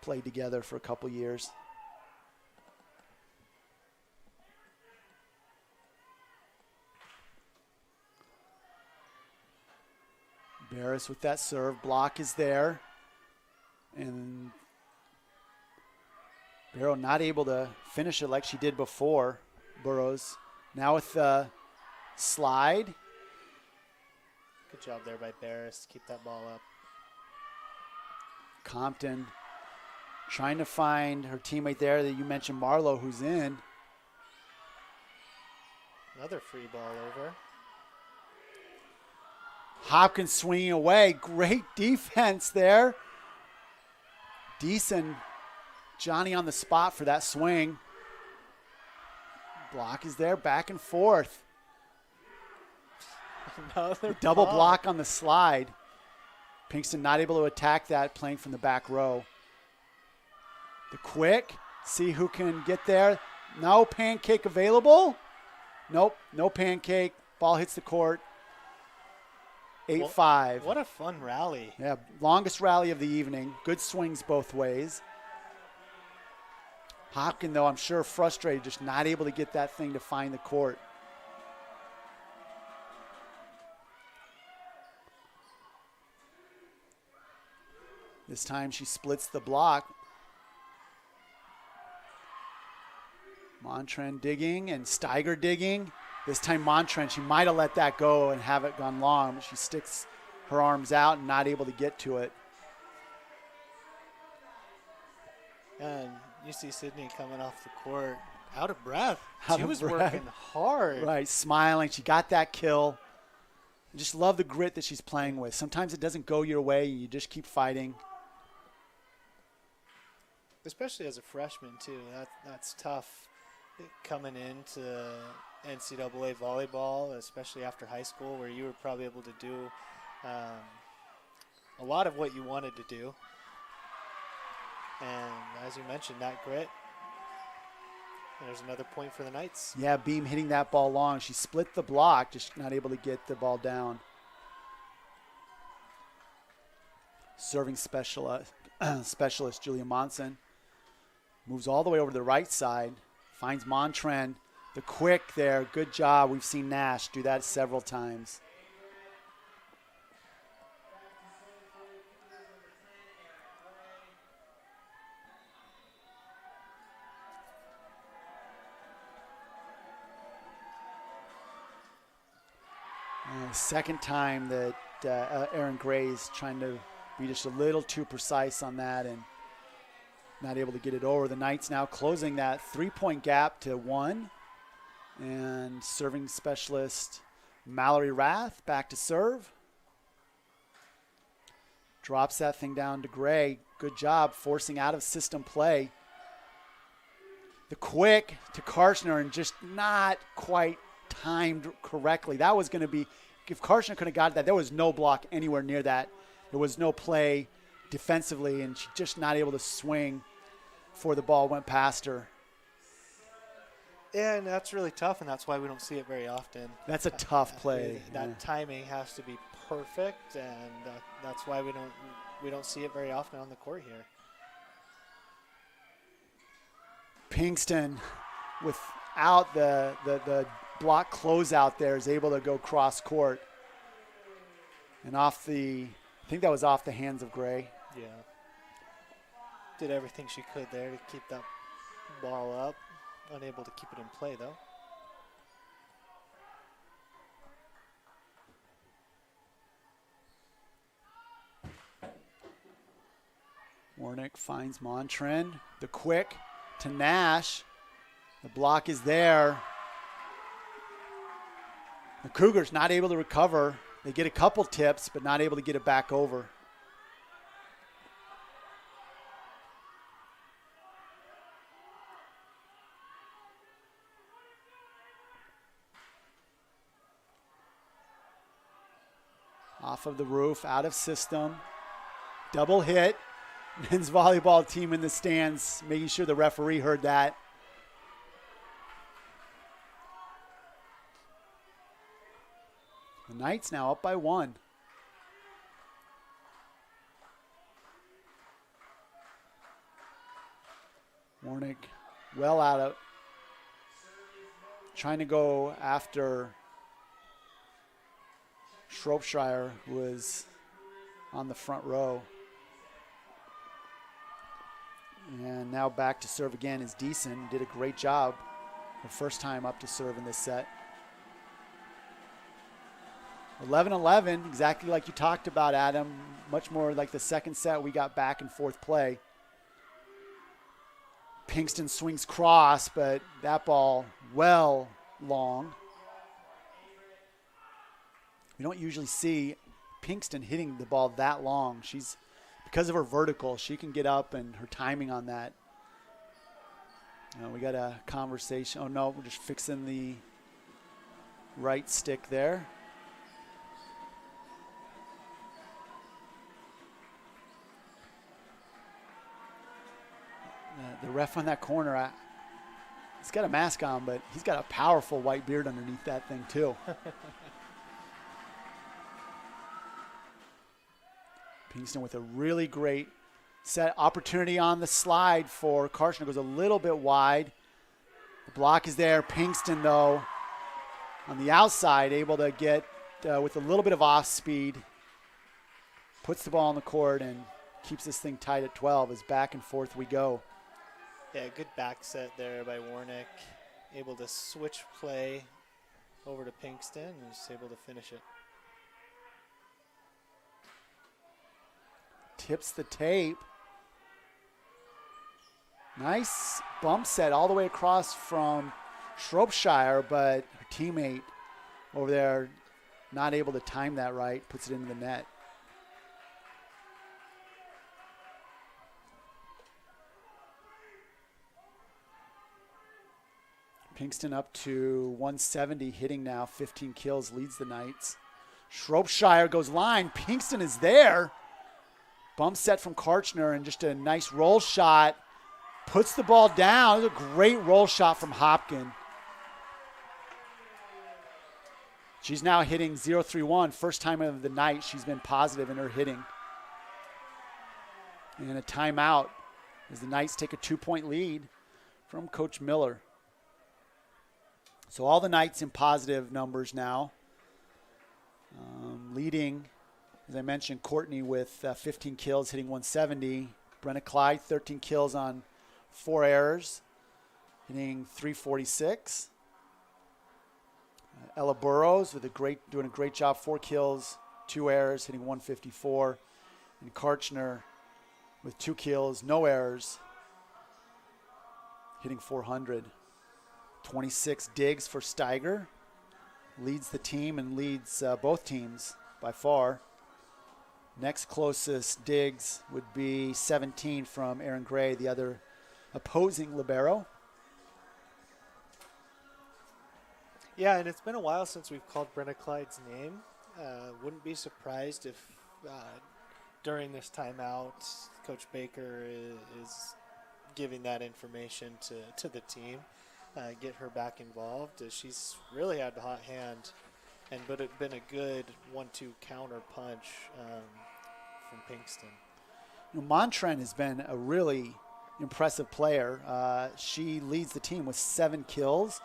S1: Played together for a couple years. Barris with that serve. Block is there. And Barrow not able to finish it like she did before. Burrows. Now with the slide.
S2: Good job there by Barris to keep that ball up.
S1: Compton trying to find her teammate there that you mentioned, Marlowe, who's in.
S2: Another free ball over.
S1: Hopkins swinging away. Great defense there. Deason, Johnny on the spot for that swing. Block is there, back and forth.
S2: Another
S1: double block on the slide. Pinkston not able to attack that, playing from the back row. The quick, see who can get there. No pancake available. Nope, no pancake. Ball hits the court. 8-5.
S2: What a fun rally.
S1: Yeah, longest rally of the evening. Good swings both ways. Hopkins, though, I'm sure frustrated, just not able to get that thing to find the court. This time she splits the block. Montran digging and Steiger digging. This time Montran, she might have let that go and have it gone long, but she sticks her arms out and not able to get to it.
S2: And you see Sydney coming off the court out of breath.
S1: Out
S2: She
S1: of
S2: was
S1: breath.
S2: working hard.
S1: Right, smiling. She got that kill. I just love the grit that she's playing with. Sometimes it doesn't go your way. You just keep fighting.
S2: Especially as a freshman, too. That's tough coming into NCAA volleyball, especially after high school, where you were probably able to do a lot of what you wanted to do. And as you mentioned, that grit. There's another point for the Knights.
S1: Yeah, Beam hitting that ball long. She split the block, just not able to get the ball down. Serving specialist Julia Monson moves all the way over to the right side, finds Montren. The quick there, good job. We've seen Nash do that several times. Second time that Aaron Gray's trying to be just a little too precise on that and not able to get it over. The Knights now closing that 3-point gap to 1. And serving specialist Mallory Rath back to serve. Drops that thing down to Gray. Good job forcing out of system play. The quick to Karshner and just not quite timed correctly. That was going to be, if Karshner could have got that, there was no block anywhere near that. There was no play defensively, and she just not able to swing before the ball went past her.
S2: Yeah, and that's really tough, and that's why we don't see it very often.
S1: That's a tough play.
S2: That timing has to be perfect, and that's why we don't see it very often on the court here.
S1: Pinkston, without the block closeout there, is able to go cross court. And I think that was off the hands of Gray.
S2: Yeah. Did everything she could there to keep that ball up. Unable to keep it in play, though.
S1: Warnick finds Montren. The quick to Nash. The block is there. The Cougars not able to recover. They get a couple tips, but not able to get it back over. Off of the roof, out of system. Double hit. Men's volleyball team in the stands, making sure the referee heard that. The Knights now up by 1. Warnick well out of, trying to go after Shropshire, who was on the front row. And now back to serve again is Deason. Did a great job. Her first time up to serve in this set. 11-11, exactly like you talked about, Adam. Much more like the second set. We got back and forth play. Pinkston swings cross, but that ball well long. We don't usually see Pinkston hitting the ball that long. Because of her vertical, she can get up and her timing on that. We got a conversation. Oh, no, we're just fixing the right stick there. The ref on that corner, he's got a mask on, but he's got a powerful white beard underneath that thing, too. Pinkston with a really great set. Opportunity on the slide for Karshner. Goes a little bit wide. The block is there. Pinkston, though, on the outside, able to get with a little bit of off speed. Puts the ball on the court and keeps this thing tight at 12 as back and forth we go.
S2: Yeah, good back set there by Warnick. Able to switch play over to Pinkston and was able to finish it.
S1: Tips the tape. Nice bump set all the way across from Shropshire, but her teammate over there not able to time that right, puts it into the net. Pinkston up to 170, hitting now, 15 kills, leads the Knights. Shropshire goes line. Pinkston is there. Bump set from Karchner and just a nice roll shot. Puts the ball down. It was a great roll shot from Hopkin. She's now hitting 0-3-1. First time of the night she's been positive in her hitting. And a timeout as the Knights take a 2-point lead from Coach Miller. So all the Knights in positive numbers now. Leading, as I mentioned, Courtney with 15 kills, hitting 170. Brenna Clyde, 13 kills on 4 errors, hitting 346. Ella Burrows with doing a great job, 4 kills, 2 errors, hitting 154. And Karchner with 2 kills, no errors, hitting 400. 26 digs for Steiger. Leads the team and leads both teams by far. Next closest digs would be 17 from Aaron Gray, the other opposing libero.
S2: Yeah, and it's been a while since we've called Brenna Clyde's name. Wouldn't be surprised if during this timeout, Coach Baker is giving that information to the team. Get her back involved. She's really had the hot hand, but it's been a good 1-2 counter punch from Pinkston.
S1: Montren has been a really impressive player. She leads the team with 7 kills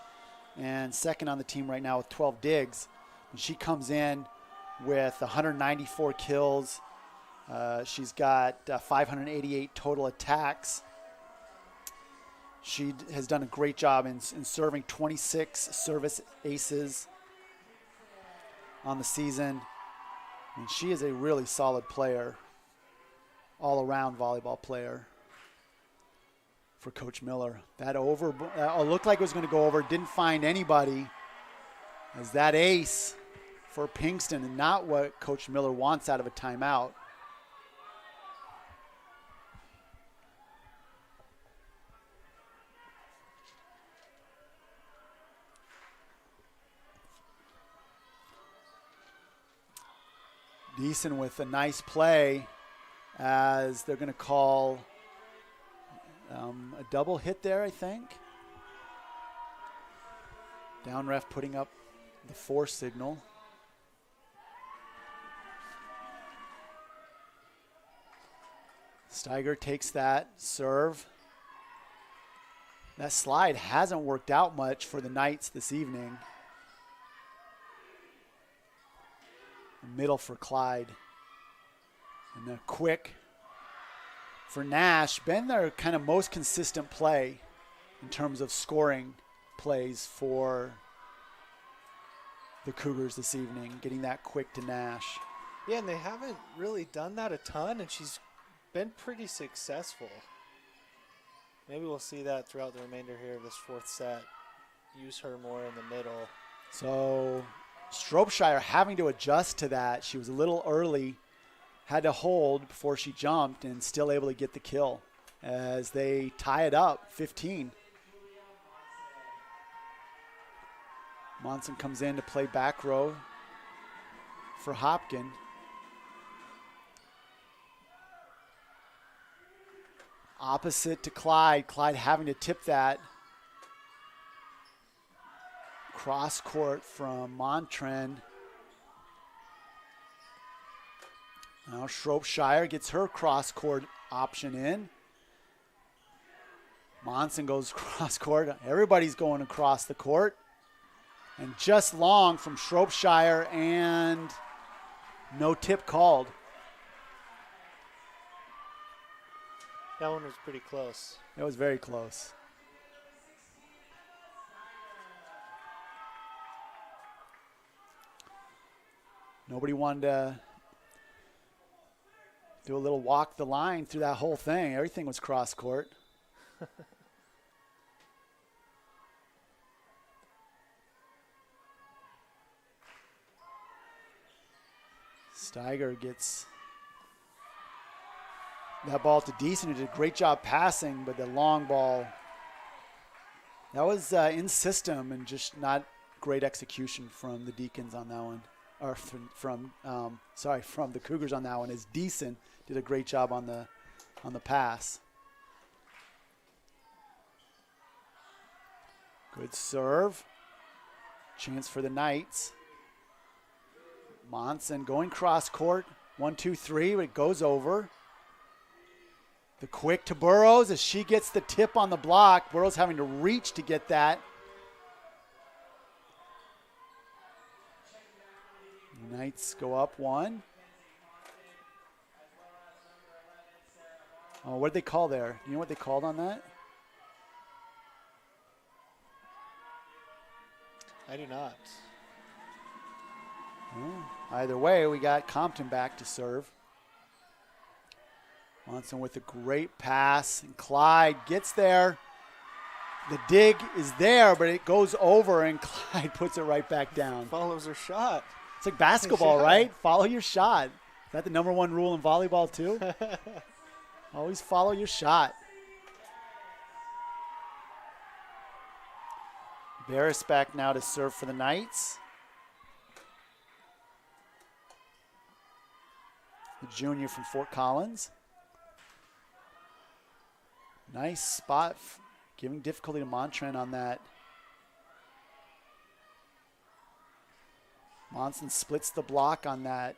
S1: and second on the team right now with 12 digs. And she comes in with 194 kills. She's got 588 total attacks. She has done a great job in serving 26 service aces on the season. And she is a really solid player, all-around volleyball player for Coach Miller. That looked like it was going to go over, didn't find anybody, as that ace for Pinkston and not what Coach Miller wants out of a timeout. Deason with a nice play as they're going to call a double hit there, I think. Down ref putting up the 4 signal. Steiger takes that serve. That slide hasn't worked out much for the Knights this evening. Middle for Clyde. And a quick for Nash. Been their kind of most consistent play in terms of scoring plays for the Cougars this evening, getting that quick to Nash.
S2: Yeah, and they haven't really done that a ton, and she's been pretty successful. Maybe we'll see that throughout the remainder here of this 4th set. Use her more in the middle.
S1: So Shropshire having to adjust to that. She was a little early, had to hold before she jumped, and still able to get the kill as they tie it up, 15. Monson comes in to play back row for Hopkin. Opposite to Clyde. Clyde having to tip that. Cross court from Montren. Now Shropshire gets her cross court option in. Monson goes cross court. Everybody's going across the court. And just long from Shropshire, and no tip called.
S2: That one was pretty close.
S1: It was very close. Nobody wanted to do a little walk the line through that whole thing. Everything was cross court. Steiger gets that ball to Deason, who did a great job passing, but the long ball, that was in system and just not great execution from the Deacons on that one. Or from the Cougars on that one, as Deason did a great job on the pass. Good serve. Chance for the Knights. Monson going cross court. 1, 2, 3. It goes over. The quick to Burrows as she gets the tip on the block. Burrows having to reach to get that. The Knights go up 1. Oh, what did they call there? You know what they called on that?
S2: I do not.
S1: Well, either way, we got Compton back to serve. Monson with a great pass, and Clyde gets there. The dig is there, but it goes over, and Clyde puts it right back down.
S2: Follows her shot.
S1: It's like basketball, right? Follow your shot. Is that the #1 rule in volleyball, too? Always follow your shot. Barris back now to serve for the Knights. The junior from Fort Collins. Nice spot, giving difficulty to Montran on that. Monson splits the block on that.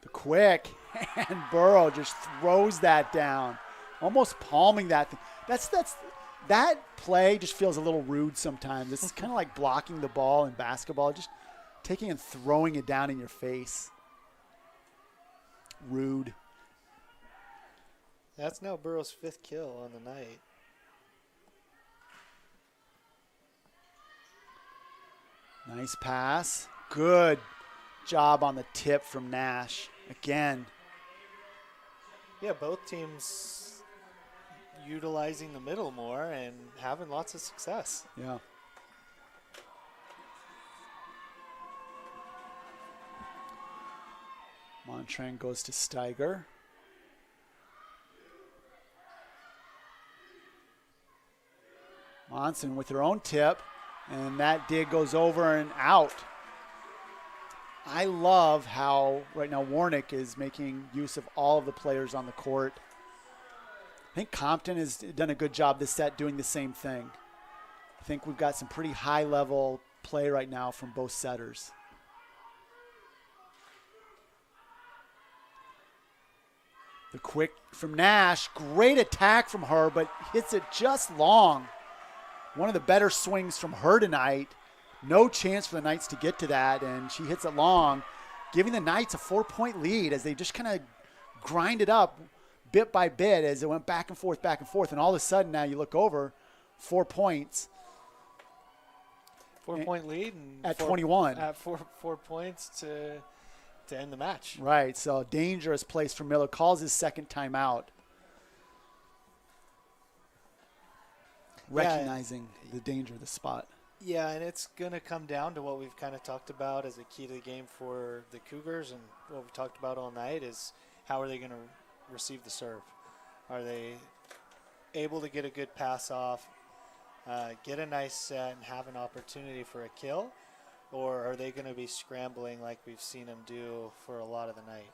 S1: The quick, and Burrow just throws that down, almost palming that thing. That play just feels a little rude sometimes. It's kind of like blocking the ball in basketball, just taking and throwing it down in your face. Rude.
S2: That's now Burrow's 5th kill on the night.
S1: Nice pass. Good job on the tip from Nash. Again.
S2: Yeah, both teams utilizing the middle more and having lots of success.
S1: Yeah. Montran goes to Steiger. Monson with her own tip, and that dig goes over and out. I love how right now Warnick is making use of all of the players on the court. I think Compton has done a good job this set doing the same thing. I think we've got some pretty high-level play right now from both setters. The quick from Nash, great attack from her, but hits it just long. One of the better swings from her tonight. No chance for the Knights to get to that, and she hits it long, giving the Knights a 4-point lead as they just kind of grind it up bit by bit as it went back and forth, and all of a sudden now you look over, 4 points.
S2: 4-point lead and
S1: at 21.
S2: At 4 points to end the match.
S1: Right, so dangerous place for Miller. Calls his second timeout. Recognizing the danger of the spot.
S2: Yeah, and it's going to come down to what we've kind of talked about as a key to the game for the Cougars, and what we've talked about all night is how are they going to receive the serve? Are they able to get a good pass off, get a nice set, and have an opportunity for a kill? Or are they going to be scrambling like we've seen them do for a lot of the night?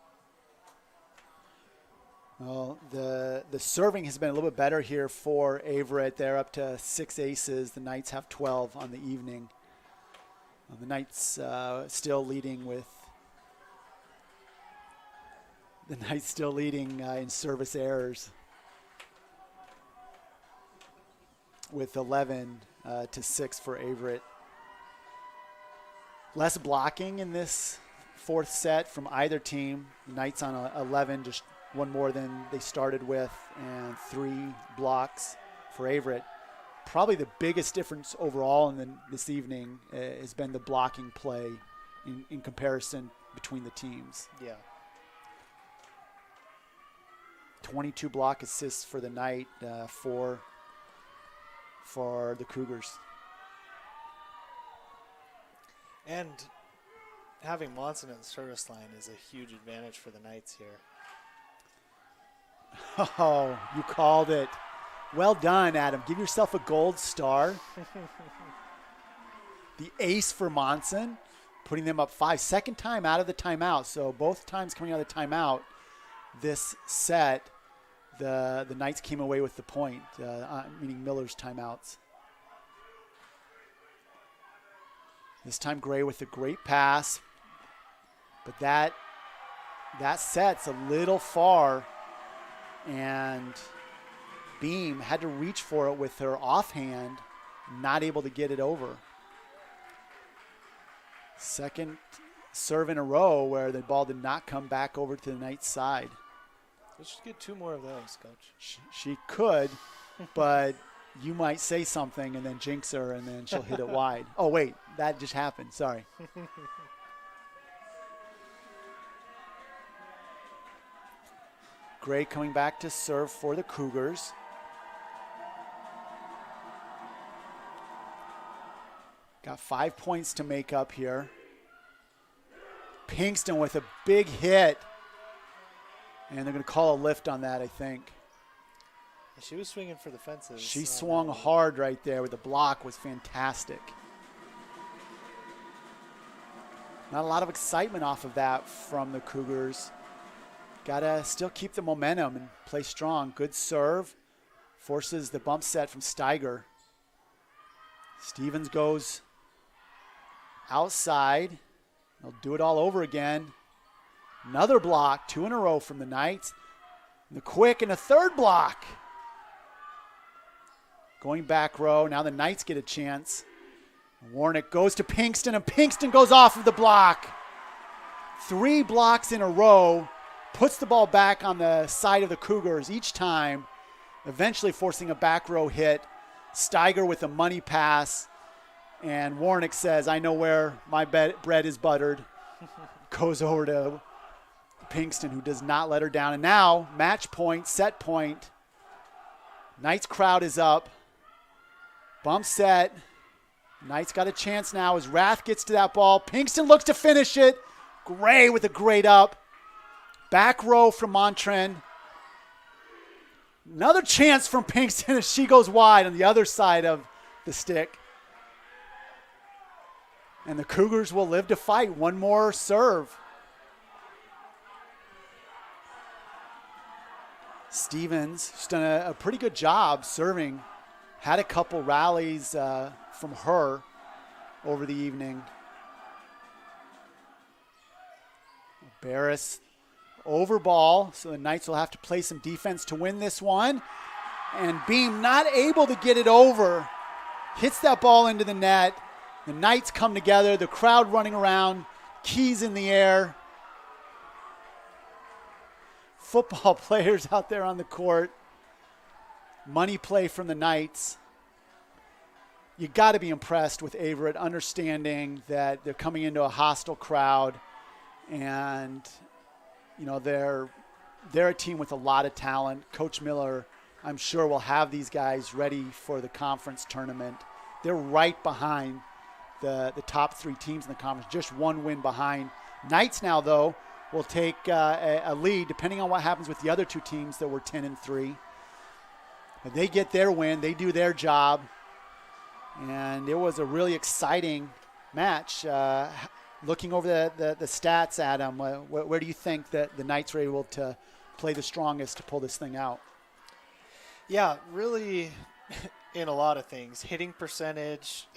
S1: Well, the serving has been a little bit better here for Averett. They're up to 6 aces. The Knights have 12 on the evening. The Knights still leading in service errors with 11 to 6 for Averett. Less blocking in this fourth set from either team. Knights on 11, just one more than they started with, and 3 blocks for Averett. Probably the biggest difference overall in this evening has been the blocking play in comparison between the teams.
S2: Yeah.
S1: 22 block assists for the night, for the Cougars.
S2: And having Monson at the service line is a huge advantage for the Knights here.
S1: Oh, you called it. Well done, Adam. Give yourself a gold star. The ace for Monson, putting them up 5. Second time out of the timeout. So both times coming out of the timeout this set, the Knights came away with the point, meaning Miller's timeouts. This time Gray with a great pass. But that set's a little far. And Beam had to reach for it with her offhand, not able to get it over. Second serve in a row where the ball did not come back over to the Knights' side.
S2: We should get 2 more of those, Coach.
S1: She could, but you might say something and then jinx her and then she'll hit it wide. Oh, wait, that just happened. Sorry. Gray coming back to serve for the Cougars. Got 5 points to make up here. Pinkston with a big hit. And they're going to call a lift on that, I think.
S2: She was swinging for the fences.
S1: She swung hard right there with the block. Was fantastic. Not a lot of excitement off of that from the Cougars. Got to still keep the momentum and play strong. Good serve. Forces the bump set from Steiger. Stevens goes outside. They'll do it all over again. Another block, 2 in a row from the Knights. And the quick and a third block. Going back row. Now the Knights get a chance. Warnick goes to Pinkston, and Pinkston goes off of the block. 3 blocks in a row. Puts the ball back on the side of the Cougars each time. Eventually forcing a back row hit. Steiger with a money pass. And Warnick says, I know where my bread is buttered. Goes over to Pinkston, who does not let her down. And now, match point, set point. Knights crowd is up. Bump set. Knights got a chance now as Rath gets to that ball. Pinkston looks to finish it. Gray with a great up. Back row from Montren. Another chance from Pinkston as she goes wide on the other side of the stick. And the Cougars will live to fight. One more serve. Stevens has done a pretty good job serving. Had a couple rallies from her over the evening. Barris over ball, so the Knights will have to play some defense to win this one. And Beam not able to get it over. Hits that ball into the net. The Knights come together, the crowd running around, keys in the air. Football players out there on the court. Money play from the Knights. You got to be impressed with Averett, understanding that they're coming into a hostile crowd, and you know they're a team with a lot of talent. Coach Miller, I'm sure, will have these guys ready for the conference tournament. They're right behind the top 3 teams in the conference, just 1 win behind. Knights now, though, will take a lead, depending on what happens with the other 2 teams that were 10-3. But they get their win, they do their job, and it was a really exciting match. Looking over the stats, Adam, where do you think that the Knights were able to play the strongest to pull this thing out?
S2: Yeah, really in a lot of things. Hitting percentage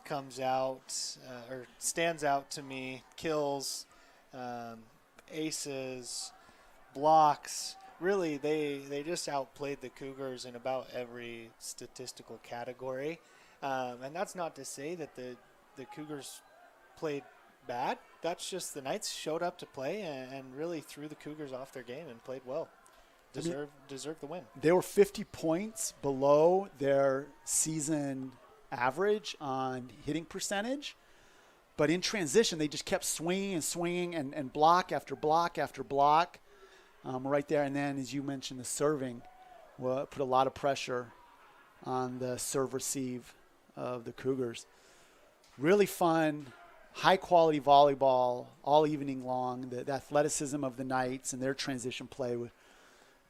S2: comes out or stands out to me. Kills, aces, blocks. Really, they just outplayed the Cougars in about every statistical category. And that's not to say that the Cougars played bad. That's just the Knights showed up to play and really threw the Cougars off their game and played well. Deserved the win.
S1: They were 50 points below their season average on hitting percentage, But in transition, they just kept swinging and swinging and block after block after block right there. And then, as you mentioned, the serving put a lot of pressure on the serve-receive of the Cougars. Really fun, high-quality volleyball all evening long. The athleticism of the Knights and their transition play,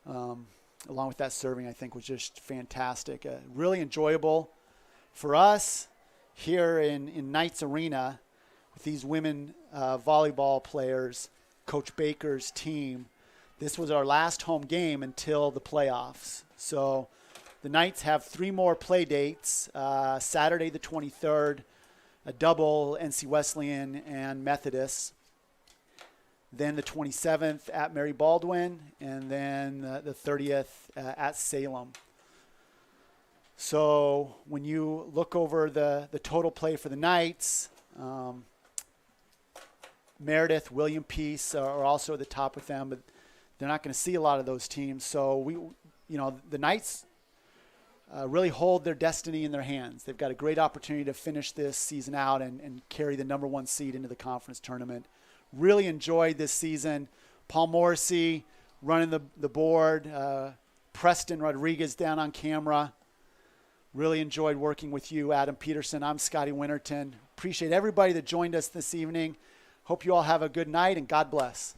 S1: along with that serving, I think was just fantastic. Really enjoyable for us here in Knights Arena with these women volleyball players, Coach Baker's team. This was our last home game until the playoffs. So the Knights have 3 more play dates, Saturday the 23rd, a double NC Wesleyan and Methodist. Then the 27th at Mary Baldwin, and then the 30th at Salem. So when you look over the total play for the Knights, Meredith, William Peace are also at the top with them, but they're not going to see a lot of those teams. So the Knights really hold their destiny in their hands. They've got a great opportunity to finish this season out and carry the number 1 seed into the conference tournament. Really enjoyed this season. Paul Morrissey running the board. Preston Rodriguez down on camera. Really enjoyed working with you, Adam Peterson. I'm Scotty Winterton. Appreciate everybody that joined us this evening. Hope you all have a good night, and God bless.